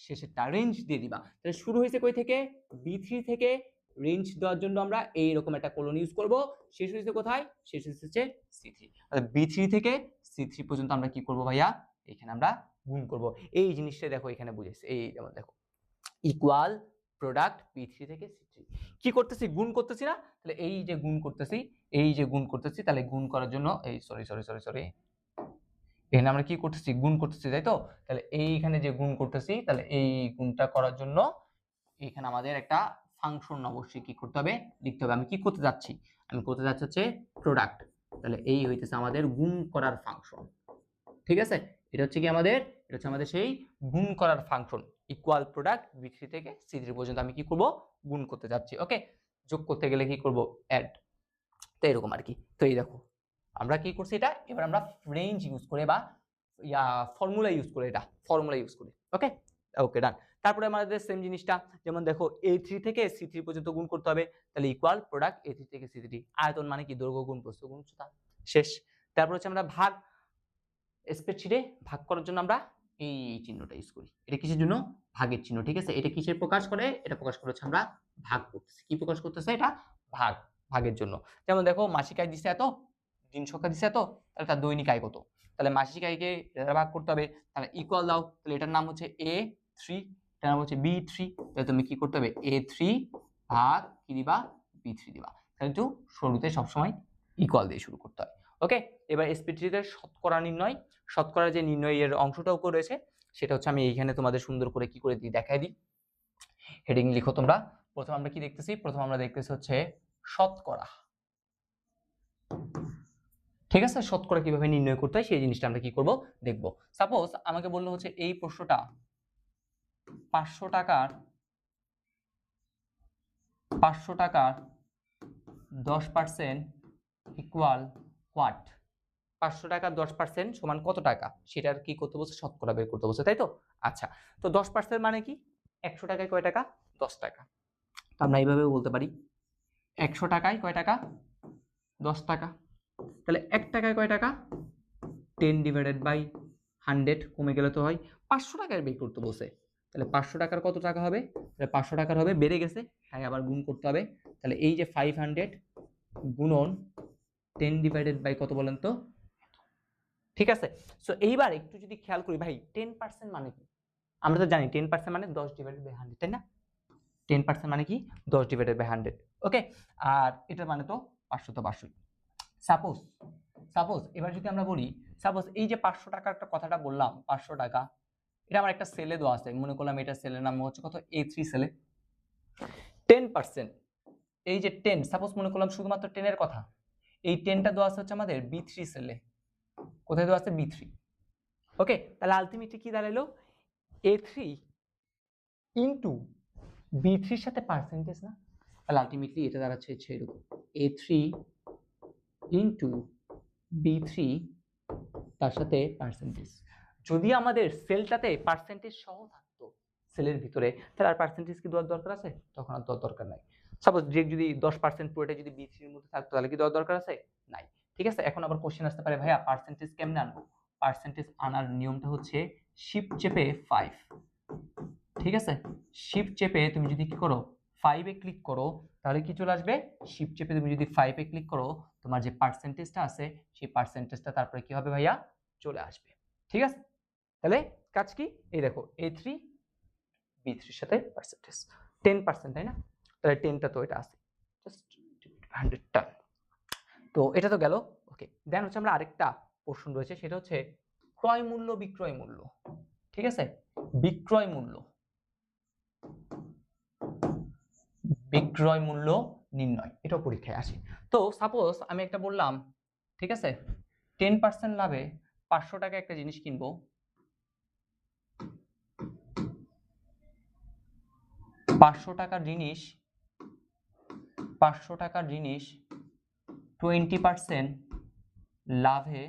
A: শেষেরটা, রেঞ্জ দিয়ে দিবা। তাহলে শুরু হয়েছে কই থেকে, B3 থেকে। রেঞ্জ দেওয়ার জন্য আমরা এইরকম একটা কোলন ইউজ করব। শেষ হয়েছে কোথায়, শেষ হয়েছে C3। B3 থেকে C3 পর্যন্ত আমরা কি করব ভাইয়া, এখানে আমরা গুণ করব। এই জিনিসটা দেখো এখানে বুঝেছে, এই যেমন দেখো ইকুয়াল প্রোডাক্ট B3 থেকে C3, কি করতেছি, গুণ করতেছি না। তাহলে এই যে গুণ করতেছি, তাহলে গুণ করার জন্য এই সরি এখানে আমরা কি করতেছি, গুণ করতেছি, তাই তো। তাহলে এইখানে যে গুণ করতেছি, তাহলে এই গুণটা করার জন্য এখানে আমাদের একটা ফাংশন অবশ্যই কি করতে হবে, লিখতে হবে। আমি কি করতে যাচ্ছি, আমি করতে যাচ্ছি হচ্ছে প্রোডাক্ট। তাহলে এই হইতেছে আমাদের গুণ করার ফাংশন। ঠিক আছে, এটা হচ্ছে কি আমাদের, এটা হচ্ছে আমাদের সেই গুণ করার ফাংশন। ইকুয়াল প্রোডাক্ট B3 থেকে C3 পর্যন্ত আমি কি করব, গুণ করতে যাচ্ছি। ওকে, যোগ করতে গেলে কি করব, অ্যাড। তো এরকম আর কি। তো এই দেখো আমরা কি করছি এটা, এবার আমরা রেঞ্জ ইউজ করে বা ফর্মুলা ইউজ করে। ওকে ওকে ডান। তারপরে আমাদের সেম জিনিসটা, যেমন দেখো A3 থেকে C3 পর্যন্ত গুণ করতে হবে। তাহলে ইকুয়াল প্রোডাক্ট A3 থেকে C3। আয়তন মানে কি, দৈর্ঘ্য গুণ প্রস্থ গুণ উচ্চতা, শেষ। তারপর হচ্ছে আমরা ভাগ, স্প্রেডশিটে ভাগ করার জন্য আমরা এই চিহ্নটা ইউজ করি। এটা কিসের জন্য, ভাগের চিহ্ন। ঠিক আছে, এটা কিসের প্রকাশ করে, এটা প্রকাশ করে হচ্ছে আমরা ভাগ করতেছি। কি প্রকাশ করতেছে, এটা ভাগ। ভাগের জন্য। যেমন দেখো মাসিক আয় দিছে এত, দিন সংখ্যা দিছে এত, তাহলে তার দৈনিক আয় কত, তাহলে মাসিক আয়কে ভাগ করতে হবে, তাহলে ইকুয়াল দাও, তাহলে এটার নাম হচ্ছে A3, এটার নাম হচ্ছে B3, তাহলে তুমি কি করতে হবে A3 ভাগ কি দিবা B3 দিবা, তাহলে তো শুরুতে সবসময় ইকুয়াল দিয়ে শুরু করতে হয়। ওকে, এবার এসপি3 শতকরা নির্ণয়, শতকরা যে নির্ণয়ের অংশটাও রয়েছে সেটা হচ্ছে আমি এইখানে তোমাদের সুন্দর করে কি করে দিই দেখাই দিই। হেডিং লিখো তোমরা। প্রথম আমরা কি দেখতেছি, প্রথম আমরা দেখতেছি হচ্ছে শতকরা। ঠিক আছে, শতকরা কিভাবে নির্ণয় করতে হয় সেই জিনিসটা আমরা কি করব দেখব। সাপোজ আমাকে বললো হচ্ছে এই প্রশ্নটা 500 টাকার 10% ইকুয়াল হোয়াট, 500 টাকার 10% সমান কত টাকা, সেটার কি করতে বলছে শতকরা বের করতে বলছে, তাই তো। আচ্ছা, তো 10% মানে কি, 100 টাকায় কয় টাকা 10 টাকা, তো আমরা এইভাবেও বলতে পারি 100 টাকায় কয় টাকা 10 টাকা, তাহলে 1 টাকায় কয় টাকা 10/100, কমে গেলে তো হয় 500 টাকায় বের করতে বলছে, তাহলে 500 টাকার কত টাকা হবে, তাহলে 500 টাকার হবে বেড়ে গেছে, হ্যাঁ আবার গুণ করতে হবে, তাহলে এই যে 500 গুণন 10/ কত বলেন তো, ঠিক আছে। সো এইবার একটু যদি খেয়াল করি ভাই 10% মানে কি, আমরা তো জানি 10% মানে 10/100, তাই না, 10% মানে কি 10/100, ওকে, আর এটা মানে তো 500 তো 500। সাপোজ এবার যদি আমরা বলি, সাপোজ এই যে 500 টাকার একটা কথাটা বললাম, 500 টাকা এটা আমার একটা সেলে দেওয়া আছে, মনে করলাম এটা সেলের নাম হচ্ছে কত A3 সেলে, 10% এই যে 10, সাপোজ মনে করলাম শুধুমাত্র 10 এর কথা, এই 10টা দেওয়া আছে হচ্ছে আমাদের B3 সেলে, কোথায় দেওয়া আছে B3, ওকে, তাহলে আলটিমেটলি কি দাঁড়ালো A3 ইনটু B3 এর সাথে পার্সেন্টেজ না, তাহলে আলটিমেটলি এটা দাঁড়াচ্ছে এরকম A3 ইনটু B3 তার সাথে পার্সেন্টেজ। যদি আমাদের সেলটাতে পার্সেন্টেজ সহ থাকতো সেলের ভিতরে, তাহলে আর পার্সেন্টেজ কি দেওয়ার দরকার আছে, তখন আর দেওয়ার দরকার নাই। সাপোজ যে যদি 10% পুরোটা যদি B3 এর মধ্যে থাকতো তাহলে কি দেওয়ার দরকার আছে, নাই। ঠিক আছে, এখন আবার কোশ্চেন আসতে পারে ভাইয়া পার্সেন্টেজ কেমনে আনবো, পার্সেন্টেজ আনার নিয়মটা হচ্ছে শিফট চেপে 5, ঠিক আছে, শিফট চেপে তুমি যদি কি করো 5 এ ক্লিক করো, তাহলে কি চলে আসবে, শিফট চেপে তুমি যদি 5 এ ক্লিক করো, তোমার যে পার্সেন্টেজটা আছে সেই পার্সেন্টেজটা তারপরে কি হবে ভাইয়া চলে আসবে। ঠিক আছে, তাহলে কাজ কি, এই দেখো A3 B3 এর সাথে পার্সেন্টেজ 10%, তাই না, তাহলে 10টা তো এটা আছে, জাস্ট 100টা, তো এটা তো গেল। ওকে, দেন হচ্ছে আমরা আরেকটা পোর্শন রয়েছে, সেটা হচ্ছে ক্রয় মূল্য বিক্রয় মূল্য। ঠিক আছে, বিক্রয় মূল্য নির্ণয়, এটাও পরীক্ষায় আসে। তো সাপোজ আমি একটা বললাম, ঠিক আছে, 10% লাভে 500 টাকা একটা জিনিস কিনবো, 500 টাকার জিনিস 20% লাভে,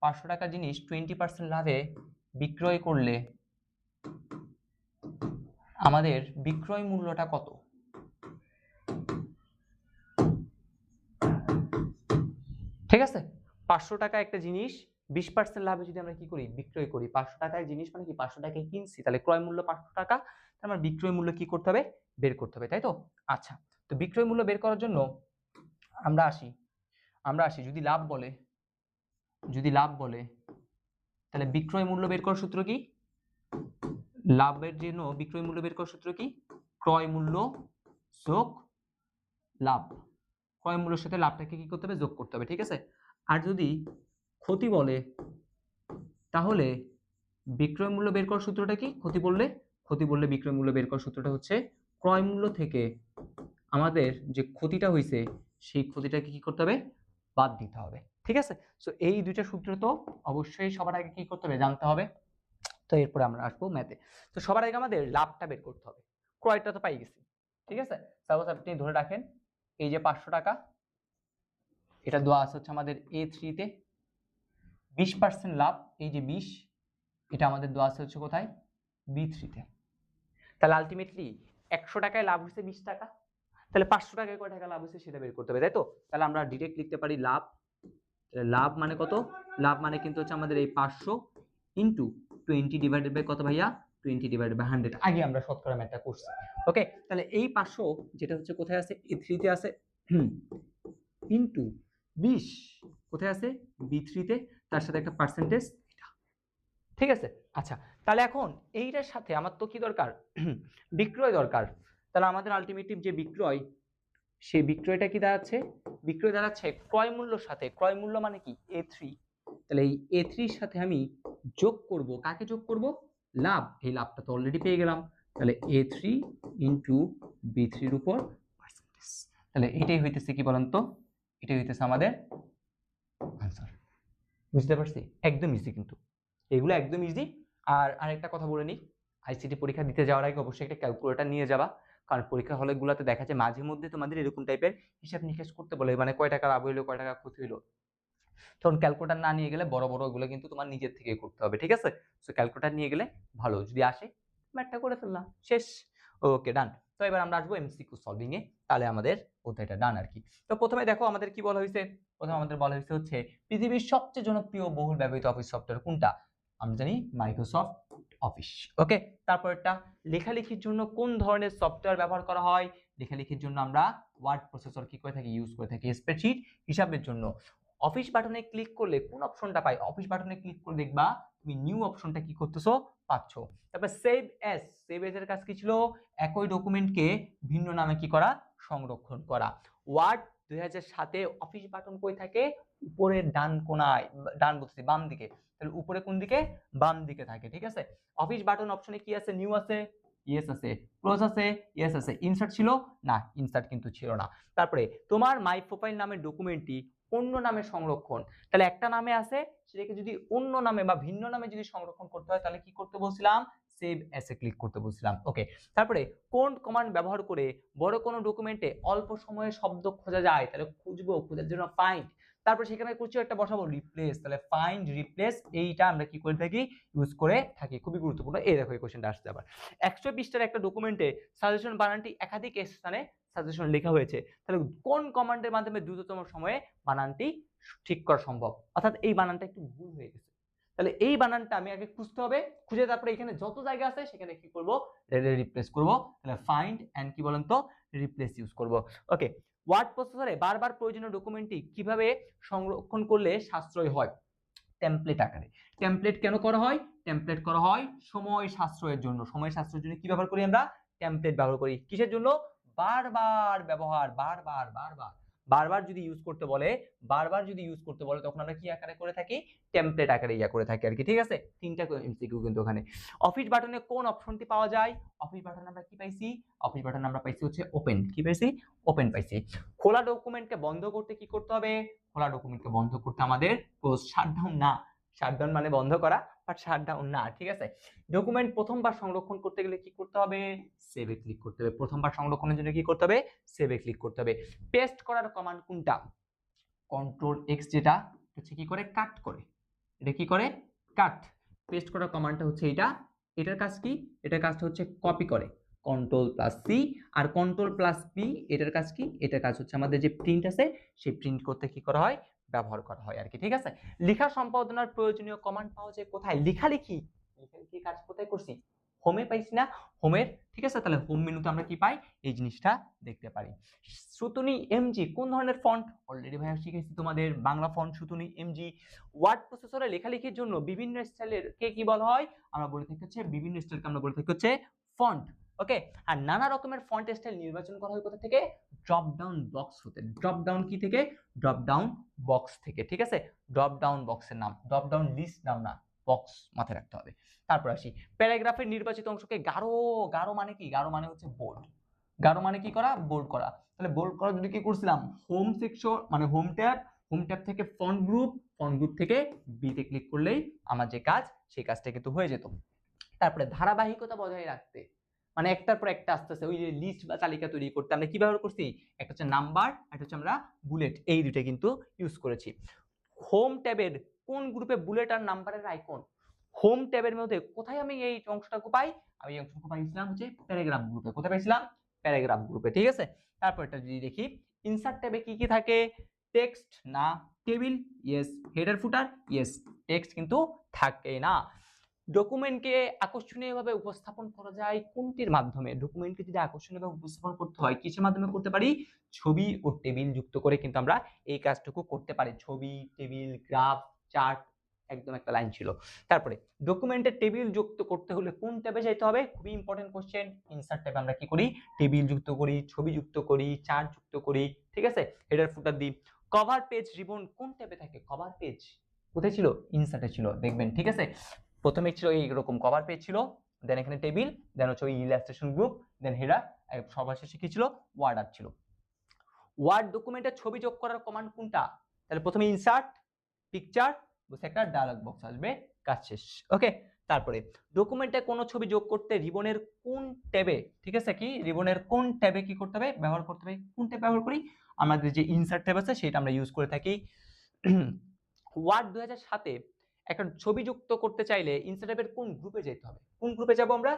A: 500 টাকার জিনিস 20% লাভে বিক্রয় করলে আমাদের বিক্রয় মূল্যটা কত, ঠিক আছে, 500 টাকা একটা জিনিস 20% লাভে যদি আমরা কি করি বিক্রয় করি, 500 টাকার জিনিস মানে কি 500 টাকায় কিনছি, তাহলে ক্রয় মূল্য 500 টাকা, আমার বিক্রয় মূল্য কি করতে হবে বের করতে হবে, তাই তো। আচ্ছা, তো বিক্রয় মূল্য বের করার জন্য আমরা আসি যদি লাভ বলে তাহলে বিক্রয় মূল্য বের করার সূত্র কি, লাভের জন্য বিক্রয় মূল্য বের করার সূত্র কি, ক্রয় মূল্য যোগ লাভ, ক্রয় মূল্যের সাথে লাভটাকে কি করতে হবে যোগ করতে হবে, ঠিক আছে। আর যদি ক্ষতি বলে তাহলে বিক্রয় মূল্য বের করার সূত্রটা কি, ক্ষতি বললে বিক্রয় মূল্য বের করার সূত্রটা হচ্ছে ক্রয় মূল্য থেকে আমাদের যে ক্ষতিটা হয়েছে সেই ক্ষতিটাকে কি করতে হবে বাদ দিতে হবে, ঠিক আছে। সো এই দুইটা সূত্র তো অবশ্যই সবার আগে কি করতে হবে জানতে হবে। তো এরপরে আমরা আসবো ম্যাথে। তো সবার আগে আমাদের লাভটা বের করতে হবে, ক্রয়টা তো পাই গেছি, ঠিক আছে। সাপোজ আপনি ধরে রাখেন এই যে 500 টাকা এটা দেওয়া আছে হচ্ছে আমাদের A3 তে, 20% লাভ এই যে 20, এটা আমাদের দেওয়া আছে হচ্ছে কোথায় B3 তে, তাহলে আলটিমেটলি 100 টাকায় লাভ হচ্ছে 20 টাকা, তাহলে 500 টাকায় কয় টাকা লাভ হচ্ছে সেটা বের করতে হবে, তাই তো। তাহলে আমরা ডিরেক্ট লিখতে পারি লাভ মানে কত, লাভ মানে কিন্তু হচ্ছে আমাদের এই 500 ইনটু 20 কত ভাইয়া 20/100, আগে আমরা শতকরা ম্যাথটা করছি। ওকে, তাহলে এই 500 যেটা হচ্ছে কোথায় আছে A3 তে আছে, ইন্টু 20 কোথায় আছে B3 তে, তার সাথে একটা পার্সেন্টেজ, ঠিক আছে। আচ্ছা, তাহলে এখন এইটার সাথে আমার তো কি দরকার, বিক্রয় দরকার। তাহলে আমাদের আলটিমেটিভ যে বিক্রয়, সেই বিক্রয়টা কি দাঁড়াচ্ছে, বিক্রয় দাঁড়াচ্ছে ক্রয় মূল্যর সাথে, ক্রয় মূল্য মানে কি A3, তাহলে এই A3 এর সাথে আমি যোগ করব, কাকে যোগ করব, লাভ, এই লাভটা তো অলরেডি পেয়ে গেলাম, তাহলে A3 ইন্টু B3 এর উপর পার্সেন্টেজ, তাহলে এটাই হইতেছে কি বলেন তো, এটাই হইতেছে আমাদের আনসার। বুঝতে পারছি, একদম ইজি কিন্তু, এগুলো একদম ইজি। আর আরেকটা কথা বলে নিই, আইসিটি পরীক্ষা দিতে যাওয়ার আগে অবশ্যই একটা ক্যালকুলেটর নিয়ে যাবা, কারণ পরীক্ষা হলগুলোতে দেখা যায় মাঝে মধ্যে তোমাদের এরকম টাইপের হিসাব নিকাশ করতে বলে, মানে কয় টাকা লাভ হইলো, কয় টাকা ক্ষতি হইলো, তখন ক্যালকুলেটর না নিয়ে গেলে বড় বড় ওগুলো কিন্তু তোমার নিজের থেকে করতে হবে, ঠিক আছে। সো ক্যালকুলেটর নিয়ে গেলে ভালো, যদি আসে ম্যাথটা করে ফেললাম, শেষ। ওকে, ডান। তো এবার আমরা আসবো এমসিকিউ সলভিং এ, তাহলে আমাদের অধ্যায়টা ডান আর কি। তো প্রথমে দেখো আমাদের কি বলা হয়েছে, প্রথমে আমাদের বলা হয়েছে হচ্ছে পৃথিবীর সবচেয়ে জনপ্রিয় বহুল ব্যবহৃত অফিস সফটওয়্যার কোনটা, আমরা জানি মাইক্রোসফট অফিস। ওকে, তারপরটা লেখালেখির জন্য কোন ধরনের সফটওয়্যার ব্যবহার করা হয়, লেখালেখির জন্য আমরা ওয়ার্ড প্রসেসর কি করে থাকি, ইউজ করে থাকি। স্প্রেডশিট হিসাবের জন্য অফিস বাটনে ক্লিক করলে কোন অপশনটা পাই, অফিস বাটনে ক্লিক করে দেখবা তুমি নিউ অপশনটা কি করতেছো, পাচ্ছ। তারপর সেভ এস, সেভ এস এর কাজ কি ছিল, একই ডকুমেন্টকে ভিন্ন নামে কি করা, সংরক্ষণ করা। ওয়ার্ড 2007-এ অফিস বাটন কই থাকে, উপরের ডান কোণায়, ডান বলছি বাম দিকে, তাহলে উপরে কোন দিকে, বাম দিকে থাকে, ঠিক আছে। অফিস বাটন অপশনে কি আছে, নিউ আছে, ইয়েস আছে, ক্লোজ আছে, ইয়েস আছে, ইনসার্ট ছিল না, ইনসার্ট কিন্তু ছিল না। তারপরে তোমার মাই প্রোফাইল নামের ডকুমেন্টটি অন্য নামে সংরক্ষণ, তাহলে একটা নামে আছে, সেটাকে যদি অন্য নামে বা ভিন্ন নামে যদি সংরক্ষণ করতে হয় তাহলে কি করতে বলছিলাম, সেভ এসে ক্লিক করতে বলছিলাম। ওকে, তারপরে কোন কমান্ড ব্যবহার করে বড় কোনো ডকুমেন্টে অল্প সময়ে শব্দ খোঁজা যায়, তাহলে খুঁজবো, খোঁজার জন্য ফাইন্ড, তারপর সেখানে কিছু একটা বসাবো রিপ্লেস, তাহলে ফাইন্ড রিপ্লেস, এইটা আমরা কি করে থাকি, ইউজ করে থাকি, খুবই গুরুত্বপূর্ণ। এই দেখো এই কোশ্চেনটা আসছে আবার, 100 পৃষ্ঠার একটা ডকুমেন্টে সাজেশন বানানটি একাধিক স্থানে সাজেশন লেখা হয়েছে, তাহলে কোন কমান্ডের মাধ্যমে দ্রুততম সময়ে বানানটি ঠিক করা সম্ভব, অর্থাৎ এই বানানটা একটু ভুল হয়ে গেছে, তাহলে এই বানানটা আমি আগে খুঁজতে হবে, খুঁজে তারপরে এখানে যত জায়গা আছে সেখানে কি করব, রিপ্লেস করব, তাহলে ফাইন্ড এন্ড কি বলেন তো, রিপ্লেস ইউজ করব। ওকে, ওয়ার্ড প্রসেসরে বারবার প্রয়োজনীয় ডকুমেন্টটি কিভাবে সংরক্ষণ করলে সাশ্রয় হয়, টেমপ্লেট আকারে। টেমপ্লেট কেন করা হয়, টেমপ্লেট করা হয় সময় সাশ্রয়ের জন্য, সময় সাশ্রয়ের জন্য কি ব্যবহার করি আমরা, টেমপ্লেট ব্যবহার করি, কিসের জন্য, বারবার ব্যবহার, বারবার বারবার বারবার যদি ইউজ করতে বলে, বারবার যদি ইউজ করতে বলে তখন আমরা কি আকারে করে থাকি, টেমপ্লেট আকারে ইয়া করে থাকি আর কি, ঠিক আছে। তিনটা এমসিকিউ কিন্তু ওখানে। অফিস বাটনে কোন অপশনটি পাওয়া যায়, অফিস বাটন আমরা কি পাইছি, অফিস বাটন আমরা পাইছি হচ্ছে ওপেন, কি পাইছি, ওপেন পাইছি। খোলা ডকুমেন্টকে বন্ধ করতে কি করতে হবে, খোলা ডকুমেন্টকে বন্ধ করতে আমাদের ক্লোজ শাটডাউন না, শাটডাউন মানে বন্ধ করা, বাট শাটডাউন না, ঠিক আছে। ডকুমেন্ট প্রথমবার সংরক্ষণ করতে গেলে কি করতে হবে, সেভে ক্লিক করতে হবে, প্রথমবার সংরক্ষণের জন্য কি করতে হবে, সেভে ক্লিক করতে হবে। পেস্ট করার কমান্ড কোনটা, কন্ট্রোল এক্স, যেটা হচ্ছে কি করে, কাট করে, এটা কি করে, কাট। পেস্ট করার কমান্ডটা হচ্ছে এটা, এটার কাজ কি, এটার কাজটা হচ্ছে কপি করে, কন্ট্রোল প্লাস সি, আর কন্ট্রোল প্লাস পি এটার কাজ কি, এটার কাজ হচ্ছে আমাদের যে প্রিন্ট আছে সেই প্রিন্ট করতে কি করা হয়, ব্যবহার করা হয় আর কি, ঠিক আছে। লেখা সম্পাদনার প্রয়োজনীয় কমান্ড পাওয়া যায় কোথায়, লেখালেখি, লেখালেখি কাজ কোথায় করছি, হোমে পাইছি না, হোমের, ঠিক আছে। তাহলে হোম মেনুতে আমরা কি পাই, এই জিনিসটা দেখতে পারি। সুতুনি এমজি কোন ধরনের ফন্ট, অলরেডি ভাইয়া শিখেছি তোমাদের, Bangla font Sutonny MJ. Word প্রসেসরে লেখালেখির জন্য বিভিন্ন স্টাইলের কে কি বলা হয়, আমরা বলে থাকি হচ্ছে, বিভিন্ন স্টাইলকে আমরা বলে থাকি হচ্ছে ফন্ট। ওকে, আর নানা রকমের ফন্ট স্টাইল নির্বাচন করা হয় কোথা থেকে, ড্রপ ডাউন বক্স হতে, ড্রপ ডাউন কি থেকে, ড্রপ ডাউন বক্স থেকে, ঠিক আছে। ড্রপ ডাউন বক্সের নাম, ড্রপ ডাউন লিস্ট নাম না, বক্স মাথায় রাখতে হবে। তারপর আসি প্যারাগ্রাফের নির্বাচিত অংশকে গাঢ়, গাঢ় মানে কি, গাঢ় মানে হচ্ছে বোল্ড, গাঢ় মানে কি করা, বোল্ড করা। তাহলে বোল্ড করার জন্য কি করছিলাম, হোম সেকশন মানে হোম ট্যাব, হোম ট্যাব থেকে ফন্ট গ্রুপ, ফন্ট গ্রুপ থেকে বি তে ক্লিক করলেই আমার যে কাজ সেই কাজটা কিন্তু হয়ে যেত। তারপরে ধারাবাহিকতা বজায় রাখতে, মানে একটার পর একটা আস্তে আস্তে ওই যে লিস্ট বা তালিকা তৈরি করতে আমরা কি ব্যবহার করছি, একটা হচ্ছে নাম্বার, একটা হচ্ছে আমরা বুলেট, এই দুটো কিন্তু ইউজ করেছি। হোম ট্যাবের কোন গ্রুপে বুলেট আর নাম্বারের আইকন, হোম ট্যাবের মধ্যে কোথায় আমি এই অংশটাকে পাই, আমি এই অংশটুকু পাইছিলাম হচ্ছে প্যারাগ্রাফ গ্রুপে, কোথায় পাইছিলাম, প্যারাগ্রাফ গ্রুপে, ঠিক আছে। তারপর এটা যদি দেখি ইনসার্ট ট্যাবে কি কি থাকে, টেক্সট না টেবিল, ইয়েস, হেডার ফুটার, ইয়েস, টেক্সট কিন্তু থাকে না। ডকুমেন্টকে আকর্ষণীয়ভাবে উপস্থাপন করা যায় কোনটির মাধ্যমে, ডকুমেন্টকে যদি আকর্ষণীয়ভাবে উপস্থাপন করতে হয় কিসের মাধ্যমে করতে পারি, ছবি ও টেবিল যুক্ত করে কিন্তু আমরা এই কাজটুকু করতে পারি। ছবি, টেবিল, গ্রাফ, চার্ট, একদম একটা লাইন ছিল। তারপরে ডকুমেন্টে টেবিল যুক্ত করতে হলে কোন ট্যাবে যেতে হবে? খুবই ইম্পর্টেন্ট কোশ্চেন। ইনসার্ট ট্যাবে আমরা কি করি? টেবিল যুক্ত করি, ছবি যুক্ত করি, চার্ট যুক্ত করি, ঠিক আছে? হেডার ফুটার দিই। কভার পেজ রিবন কোন ট্যাবে থাকে? কভার পেজ কোথায় ছিল? ইনসার্টে ছিল, দেখবেন, ঠিক আছে? প্রথমে ছিল এইরকম কভার পেজ ছিল, দেন এখানে টেবিল, দেন হচ্ছে ইলাস্ট্রেশন গ্রুপ, দেন হেডার, সবার শেষে কি ছিল? ওয়ার্ড আর্ট ছিল। ওয়ার্ড ডকুমেন্টে ছবি যোগ করার কমান্ড কোনটা? তাহলে প্রথমে ইনসার্ট, পিকচার, বসে একটা ডায়ালগ বক্স আসবে, কাজ শেষ। ওকে, তারপরে ডকুমেন্টে কোনো ছবি যোগ করতে রিবনের কোন ট্যাবে, ঠিক আছে, কি রিবনের কোন ট্যাবে কি করতে হবে? ব্যবহার করতে হবে। কোন ট্যাব ব্যবহার করি? আমাদের যে ইনসার্ট ট্যাব আছে সেটা আমরা ইউজ করে থাকি। ওয়ার্ড 2007-এ একটা ছবি যুক্ত করতে চাইলে ইনসার্ট ট্যাবের কোন গ্রুপে যেতে হবে? কোন গ্রুপে যাব আমরা?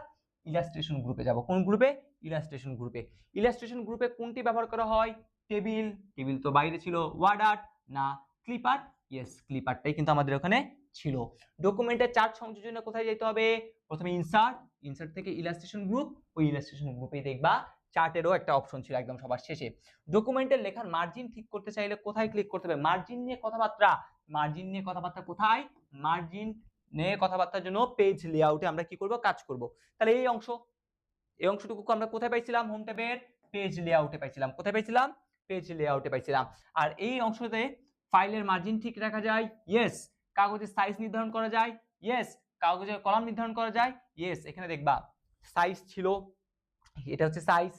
A: ইলাস্ট্রেশন গ্রুপে যাব। কোন গ্রুপে? ইলাস্ট্রেশন গ্রুপে। ইলাস্ট্রেশন গ্রুপে কোনটি ব্যবহার করা হয়? টেবিল, টেবিল তো বাইরে ছিল। ওয়ার্ড আর্ট না ক্লিপ আর্ট? ইয়েস, ক্লিপ আর্টটাই কিন্তু আমাদের ওখানে ছিল। ডকুমেন্টের চার্ট সংযোজনে কোথায় যেতে হবে? প্রথমে ইনসার্ট, ইনসার্ট থেকে ইলাস্ট্রেশন গ্রুপ, ওই ইলাস্ট্রেশন গ্রুপেই দেখবা চার্টেরও একটা অপশন ছিল একদম সবার শেষে। ডকুমেন্টের লেখার মার্জিন ঠিক করতে চাইলে কোথায় ক্লিক করতে হবে? মার্জিন নিয়ে কথাবার্তা, মার্জিন নিয়ে কথাবার্তা কোথায়? মার্জিন নিয়ে কথাবার্তার জন্য পেজ লেআউটে আমরা কি করব? কাজ করব। তাহলে এই অংশটুকু আমরা কোথায় পাইছিলাম? হোম ট্যাবের পেজ লেআউটে পাইছিলাম। কোথায় পাইছিলাম? পেজ লেআউটে পাইছিলাম। আর এই অংশতে ফাইলের মার্জিন ঠিক রাখা যায়, ইয়েস। কাগজের সাইজ নির্ধারণ করা যায়, ইয়েস। কাগজের কলাম নির্ধারণ করা যায়, ইয়েস। এখানে দেখবা সাইজ ছিল, এটা হচ্ছে সাইজ,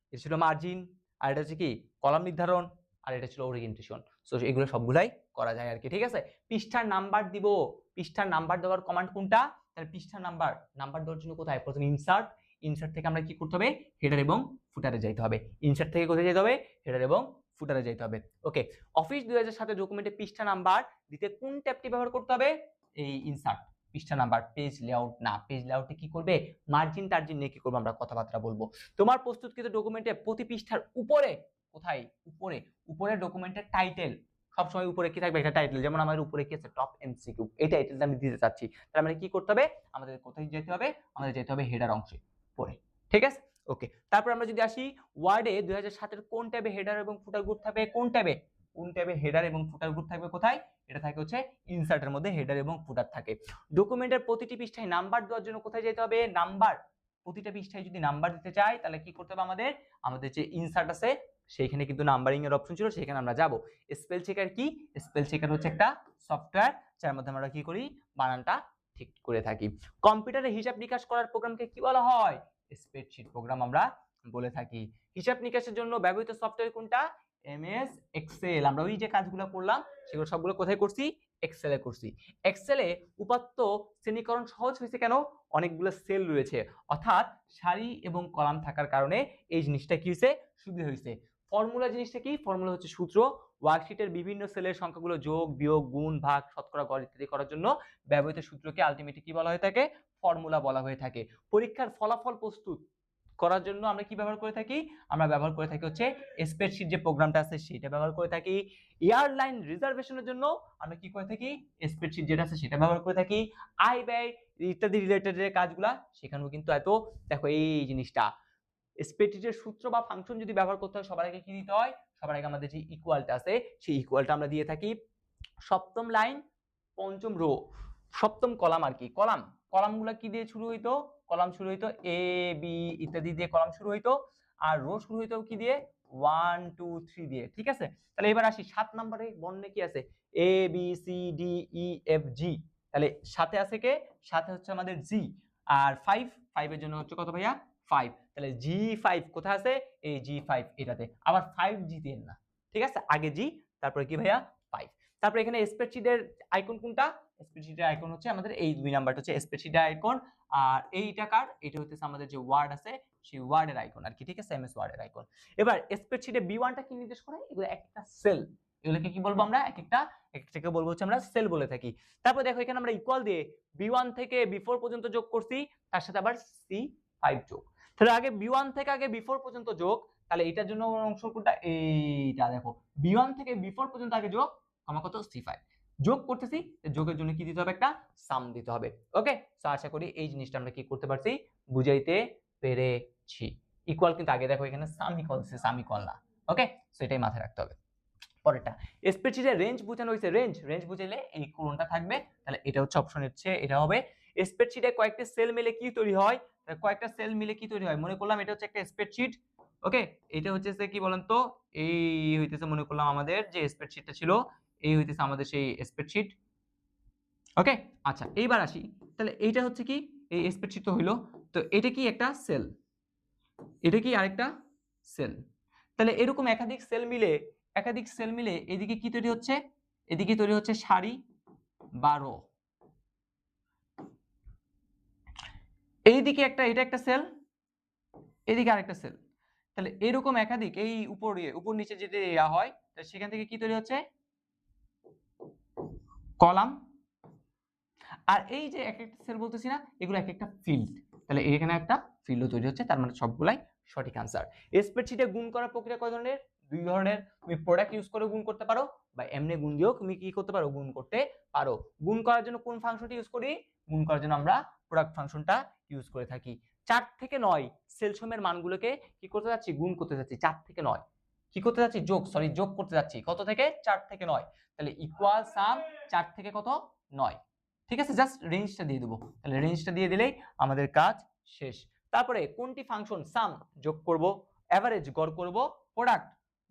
A: এটা ছিল মার্জিন, আর এটা হচ্ছে কি? কলাম নির্ধারণ, আর এটা ছিল ওরিয়েন্টেশন। সো এগুলো সবগুলাই করা যায় আর কি, ঠিক আছে? পৃষ্ঠার নাম্বার দিব, পৃষ্ঠার নাম্বার দেওয়ার কমান্ড কোনটা? তাহলে পৃষ্ঠার নাম্বার দেওয়ার জন্য কোথায়? প্রথমে ইনসার্ট, ইনসার্ট থেকে আমরা কি করতে হবে? হেডার এবং ফুটারে যাইতে হবে। ইনসার্ট থেকে কোথায় যেতে হবে? হেডার এবং ফুটারে যাইতে হবে। ওকে, অফিস 2007 ডকুমেন্টে পৃষ্ঠা নাম্বার দিতে কোন ট্যাবটি ব্যবহার করতে হবে? এই ইনসার্ট। পৃষ্ঠা নাম্বার, পেজ লেআউট না। পেজ লেআউটে কি করবে? মার্জিন টার্জিন নিয়ে কি করবো? আমরা কথাবার্তা বলবো। তোমার প্রস্তুতকৃত ডকুমেন্টে প্রতি পৃষ্ঠার উপরে, কোথায়? উপরে, উপরে ডকুমেন্টের টাইটেল, সবসময় উপরে কি থাকবে? একটা টাইটেল। যেমন আমাদের উপরে কি আছে? টপ এমসিকিউ, এই টাইটেলটা আমি দিতে চাচ্ছি। তাহলে আমাদের কি করতে হবে? আমাদের কোথায় যেতে হবে? আমাদের যেতে হবে হেডার অংশে পরে, ঠিক আছে? ওকে, তারপর আমরা যদি আসি ওয়ার্ডে 2007-এর কোন ট্যাবে হেডার এবং ফুটার গ্রুপ থাকবে? কোন ট্যাবে? কোন ট্যাবে হেডার এবং ফুটার গ্রুপ থাকবে? কোথায়? এটা থাকে হচ্ছে ইনসার্টের মধ্যে হেডার এবং ফুটার থাকে। ডকুমেন্টের প্রতিটি পৃষ্ঠায় নাম্বার দেওয়ার জন্য কোথায় যেতে হবে? নাম্বার। প্রতিটা পৃষ্ঠায় যদি নাম্বার দিতে চাই তাহলে কি করতে হবে? আমাদের যে ইনসার্ট আছে সেইখানে কিন্তু নাম্বারিং এর অপশন ছিল, সেখানে আমরা যাব। স্পেল চেকার কি? স্পেল চেকার হচ্ছে একটা সফটওয়্যার যার মধ্যে আমরা কি করি? বানানটা ঠিক করে থাকি। কম্পিউটারে হিসাব নিকাশ করার প্রোগ্রামকে কি বলা হয়? স্প্রেডশিট প্রোগ্রাম আমরা বলে থাকি। হিসাব নিকাশের জন্য ব্যবহৃত সফটওয়্যার কোনটা? MS Excel. আমরা ওই যে কাজগুলো করলাম সেগুলো সবগুলো কোথায় করছি? এক্সেলে করছি। এক্সেলে উপাত্ত শ্রেণীকরণ সহজ হয়েছে কেন? অনেকগুলো সেল রয়েছে, অর্থাৎ সারি এবং কলাম থাকার কারণে এই জিনিসটা কি হয়েছে? সুবিধা হয়েছে। ফর্মুলা জিনিসটা কি? ফর্মুলা হচ্ছে সূত্র। ওয়ার্কশিটের বিভিন্ন সেলের সংখ্যাগুলো যোগ, বিয়োগ, গুণ, ভাগ, শতকরা, গড় ইত্যাদি করার জন্য ব্যবহৃত সূত্রকে আলটিমেটলি কি বলা হয়ে থাকে? ফর্মুলা বলা হয়ে থাকে। পরীক্ষার ফলাফল প্রস্তুত করার জন্য আমরা কি ব্যবহার করে থাকি? আমরা ব্যবহার করে থাকি হচ্ছে স্প্রেডশিট, যে প্রোগ্রামটা আছে সেটা ব্যবহার করে থাকি। এয়ারলাইন রিজার্ভেশনের জন্য আমরা কি করে থাকি? স্প্রেডশিট যেটা আছে সেটা ব্যবহার করে থাকি। আয় ব্যয় ইত্যাদি রিলেটেড যে কাজগুলা সেখানেও কিন্তু এত, দেখো এই জিনিসটা স্প্রেডশিটের সূত্র বা ফাংশন যদি ব্যবহার করতে হয় সবার আগে কি দিতে হয়? সবার আগে আমাদের যে ইকুয়ালটা আছে সেই ইকুয়ালটা আমরা দিয়ে থাকি। সপ্তম লাইন, পঞ্চম রো, সপ্তম কলাম আর কি। কলামগুলো কি দিয়ে শুরু হইতো? কলাম শুরু হইতো এ বি ইত্যাদি দিয়ে কলাম শুরু হইতো, আর রো শুরু হইতো কি দিয়ে? 1 2 3 দিয়ে, ঠিক আছে? তাহলে এবার আসি 7 নম্বরে বর্ণে কি আছে? A B C D E F G. তাহলে সাথে আছে কে? সাথে হচ্ছে আমাদের জি। আর 5 এর জন্য হচ্ছে কত ভাইয়া? 5। তাহলে জি5 কোথায় আছে? এই জি5 এটাতে। আবার 5 জি দেন না, ঠিক আছে? আগে জি, তারপরে কি ভাইয়া? 5। তারপর এখানে স্প্রেডশিটের আইকন কোনটা? স্প্রেডশিটের আইকন হচ্ছে আমাদের এই 2 নাম্বারটা হচ্ছে স্প্রেডশিটের আইকন। আর এইটা কার? এটা হচ্ছে আমাদের যে ওয়ার্ড আছে সেই ওয়ার্ডের আইকন আর কি, ঠিক আছে? এমএস ওয়ার্ডের আইকন। এবার স্প্রেডশিটে বি1টা কি নির্দেশ করে? এগুলো একটা সেল। এগুলোকে কি বলবো আমরা? একটাকে বলবো হচ্ছে আমরা সেল বলে থাকি। তারপর দেখো এখানে আমরা ইকুয়াল দিয়ে বি1 থেকে বি4 পর্যন্ত যোগ করছি, তার সাথে আবার সি5 যোগ। তাহলে আগে বি1 থেকে আগে বি4 পর্যন্ত যোগ, তাহলে এটার জন্য অংশ কোনটা? এইটা দেখো, বি1 থেকে বি4 পর্যন্ত আগে যোগ, কত? সি5 যোগ করতেছি, যোগের জন্য কি দিতে হবে? একটা সাম দিতে হবে। ওকে, সো আশা করি এই জিনিসটা আমরা কি করতে পারছি? বুঝাইতে পেরেছি। ইকুয়াল কিন্তু আগে দেখো এখানে সাম ইকুয়াল দিছে, সাম ইকুয়াল না, ওকে, সো এটাই মাথায় রাখতে হবে। পরেরটা স্প্রেডশিটের রেঞ্জ বোঝানো হয়েছে, রেঞ্জ বুঝাইলে এই কোলনটা থাকবে, তাহলে এটা হচ্ছে অপশন হচ্ছে এটা হবে। স্প্রেডশিটে কয়েকটা সেল মিলে কি তৈরি হয়, কয়েকটা সেল মিলে কি তৈরি হয়, মনে করলাম এটা হচ্ছে একটা স্প্রেডশিট। ওকে, এটা হচ্ছে কি বলেন তো, এই হইতেছে মনে করলাম আমাদের যে স্প্রেডশিটটা ছিল, এই হইতেছে আমাদের সেই স্প্রেডশিট। ওকে, আচ্ছা এইবার আসি, তাহলে এইটা হচ্ছে কি, এই স্প্রেডশিট তো হইলো, তো এটা কি একটা সেল, এটা কি আরেকটা সেল, তাহলে এরকম একাধিক সেল মিলে এদিকে কি তৈরি হচ্ছে, এদিকে তৈরি হচ্ছে সারি বা রো। এইদিকে একটা, এটা একটা সেল, এদিকে আরেকটা সেল, তাহলে এরকম একাধিক এই উপর নিচে যেটা দেয়া হয়, তাহলে সেখান থেকে কি তৈরি হচ্ছে কলাম। আর এই যে এক একটা সেল বলতেছি না, এগুলো এক একটা ফিল্ড, তাহলে এখানে একটা ফিল্ডও তৈরি হচ্ছে, তার মানে সবগুলাই সঠিক আনসার। স্প্রেডশিটে গুণ করার প্রক্রিয়া কয় ধরনের, দুই ধরনের। তুমি প্রোডাক্ট ইউজ করে গুণ করতে পারো, বা এমনি গুণ দিয়েও তুমি কি করতে পারো, গুণ করতে পারো। গুণ করার জন্য কোন ফাংশনটি ইউজ করি, গুণ করার জন্য আমরা প্রোডাক্ট ফাংশনটা ইউজ করে থাকি। 4 থেকে 9 সেলসমের মানগুলোকে কি করতে যাচ্ছি, গুণ করতে যাচ্ছি। 4 থেকে 9 কি করতে যাচ্ছি, যোগ করতে যাচ্ছি, কত থেকে, 4 থেকে 9, তাহলে ইকুয়াল সাম 4 থেকে কত, 9। ঠিক আছে, জাস্ট রেঞ্জটা দিয়ে দেবো, তাহলে রেঞ্জটা দিয়ে দিলেই আমাদের কাজ শেষ। তারপরে কোনটি ফাংশন, সাম যোগ করব, এভারেজ গড় করব, প্রোডাক্ট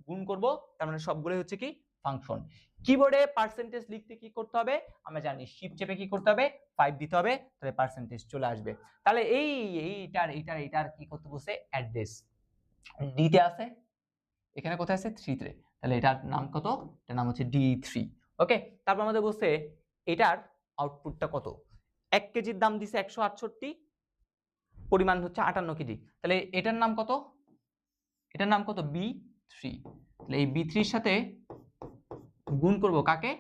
A: গুণ করব, তার মানে সবগুলোই হচ্ছে কি ফাংশন। কিবোর্ডে পার্সেন্টেজ লিখতে কি করতে হবে, আমরা জানি শিফট চেপে কি করতে হবে, 5 দিতে হবে, তাহলে পার্সেন্টেজ চলে আসবে। তাহলে এইটার কি করতে বলছে, অ্যাড্রেস ডিতে আছে, এখানে কোথায় আছে, 3 তে, তাহলে এটার নাম কত, এটার নাম হচ্ছে D3। ওকে, তারপর আমাদের বলছে এটার আউটপুটটা কত, 1 কেজির দাম দিছে 168, পরিমাণ হচ্ছে 58 কেজি, তাহলে এটার নাম কত, এটার নাম কত, B3। তাহলে এই B3 এর সাথে গুণ করব কাকে,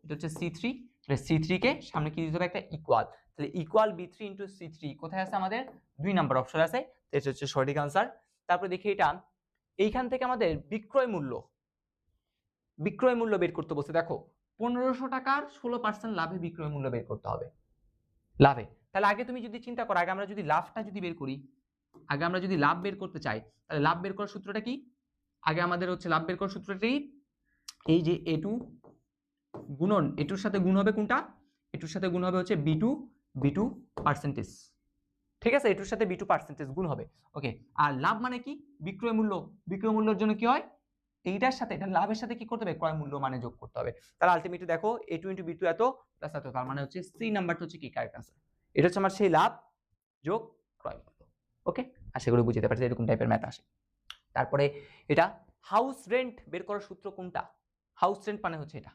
A: এটা হচ্ছে C3, তাহলে C3 কে সামনে কি দিতে হবে, একটা ইকুয়াল, তাহলে ইকুয়াল B3 * C3 কোথায় আছে, আমাদের 2 নাম্বার অপশন আছে, এটা হচ্ছে সঠিক आंसर। তারপর দেখি এটা, এইখান থেকে আমাদের বিক্রয় মূল্য বের করতে বলছে। দেখো 1500 টাকার 16% লাভে বিক্রয় মূল্য বের করতে হবে, লাভে। তাহলে আগে তুমি যদি চিন্তা করো, আগে আমরা যদি লাভটা যদি বের করি, আগে আমরা যদি লাভ বের করতে চাই, তাহলে লাভ বের করার সূত্রটা কি, আগে আমাদের হচ্ছে লাভ বের করার সূত্রটি এই যে A2 গুণন, এটুর সাথে গুণ হবে কোনটা, এটুর সাথে গুণ হবে হচ্ছে B2 পার্সেন্টেজ। ঠিক আছে, এটুর সাথে B2 পার্সেন্টেজ গুণ হবে। ওকে, আর লাভ মানে কি, বিক্রয় মূল্যের জন্য কি হয়, এইটার সাথে, এটা লাভের সাথে কি করতে হবে, ক্রয় মূল্য মানে যোগ করতে হবে। তাহলে আলটিমেটলি দেখো A2 * B2 এত প্লাস এত, তার মানে হচ্ছে সি নাম্বারটা হচ্ছে কি কারেক্ট आंसर। এটা হচ্ছে আমার সেই লাভ যোগ ক্রয় মূল্য। ওকে, আশা করি বুঝতে পারছি, এরকম টাইপের ম্যাথ আসে। তারপরে এটা হাউস রেন্ট বের করার সূত্র কোনটা, হাউস রেন্ট মানে হচ্ছে এটা,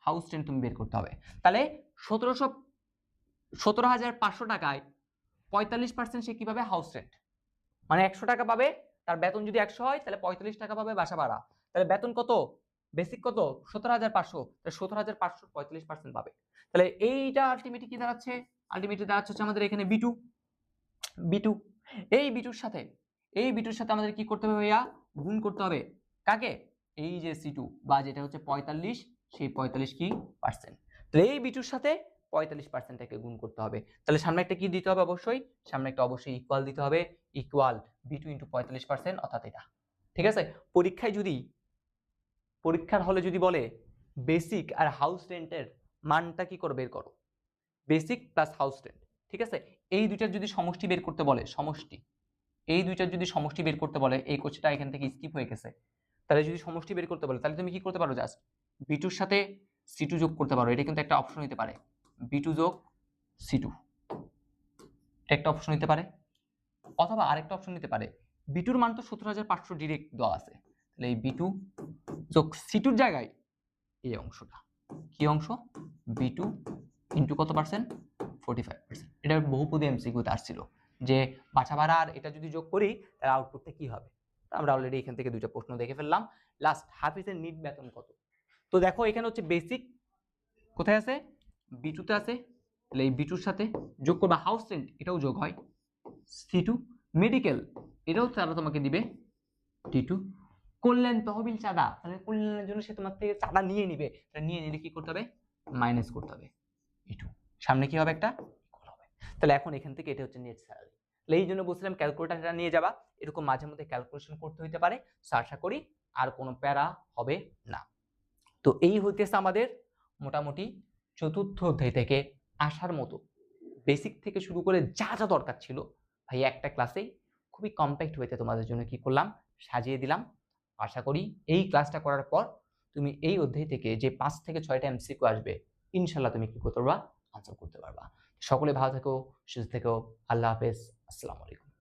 A: হাউস রেন্ট তুমি বের করতে হবে। তাহলে 17,500 টাকায় 45% সে কিভাবে, হাউস রেন্ট মানে 100 টাকা পাবে, তার বেতন যদি 100 হয় তাহলে 45 টাকা পাবে বাসা ভাড়া, তাহলে বেতন কত, বেসিক কত, 17,500, তাহলে 17,500 45% পাবে। তাহলে এইটা আলটিমেটলি কি দাঁড়াচ্ছে, আলটিমেটলি দাঁড়াচ্ছে হচ্ছে আমাদের এখানে B2। এই বিটুর সাথে আমাদের কি করতে হবে ভাইয়া, গুণ করতে হবে কাকে, এই যে C2 বা যেটা হচ্ছে 45, সেই 45 কি পার্সেন্ট, তাহলে এই বিটুর সাথে 45%টাকে গুণ করতে হবে। তাহলে সামনে একটা কি দিতে হবে, অবশ্যই সামনে একটা অবশ্যই ইকুয়াল দিতে হবে, ইকুয়াল B2 * 45%, অর্থাৎ এটা। ঠিক আছে, পরীক্ষার হলে যদি বলে বেসিক আর হাউস রেন্টের মানটা কি করে বের করো, বেসিক প্লাস হাউস রেন্ট, ঠিক আছে, এই দুইটার যদি সমষ্টি বের করতে বলে, এই কোশ্চেনটা এখান থেকে স্কিপ হয়ে গেছে, তাহলে যদি সমষ্টি বের করতে বলে, তাহলে তুমি কি করতে পারো, জাস্ট B2 এর সাথে C2 যোগ করতে পারো, এটা কিন্তু একটা অপশন হতে পারে, B2 যোগ C2 একটা অপশন হতে পারে, অথবা আরেকটা অপশন নিতে পারে, B2 এর মান তো 17,500 ডাইরেক্ট দেওয়া আছে, তাহলে এই B2 যোগ C2 এর জায়গায় এই অংশটা, কি অংশ, B2 * কত পার্সেন্ট, 45%। এটা বহুপদী এমসিকিউতে আসছিল যে বাসা ভাড়া আর এটা যদি যোগ করি তাহলে আউটপুটটা কি হবে। আমরা অলরেডি এখান থেকে দুইটা প্রশ্ন দেখে ফেললাম। লাস্ট, হাফিজের নিট বেতন কত, তো দেখো এখানে হচ্ছে বেসিক কোথায় আছে, B2 তে আছে, তাহলে এই B2 এর সাথে যোগ করবা হাউস রেন্ট, এটাও যোগ হয় C2, মেডিকেল এটাও তারা তোমাকে দিবে D2, কল্যাণ তহবিল চাঁদা, তাহলে কল্যাণের জন্য সে তোমার থেকে চাঁদা নিয়ে নিবে, তাহলে নিয়ে নিলে কি করতে হবে, মাইনাস করতে হবে E2, সামনে কি হবে, একটা ইকুয়াল হবে। তাহলে এখন এখান থেকে এটা হচ্ছে নেট স্যালারি। তাহলে এই জন্য বলছিলাম ক্যালকুলেটরটা নিয়ে যাবা, এরকম মাঝে মধ্যে ক্যালকুলেশন করতে হইতে পারে। আশা করি আর কোনো প্যারা হবে না। তো এই হইতেছে আমাদের মোটামুটি চতুর্থ অধ্যায় থেকে আসার মতো বেসিক থেকে শুরু করে যা যা দরকার ছিল ভাই একটা ক্লাসেই খুবই কম্প্যাক্ট ওয়েতে তোমাদের জন্য কি করলাম, সাজিয়ে দিলাম। আশা করি এই ক্লাসটা করার পর তুমি এই অধ্যায় থেকে যে 5 থেকে 6টা এমসিকিউ আসবে ইনশাল্লাহ তুমি কি করতে পারবা, আনসার করতে পারবা। সকলে ভালো থেকো, সুস্থ থেকো। আল্লাহ হাফেজ। আসসালামু আলাইকুম।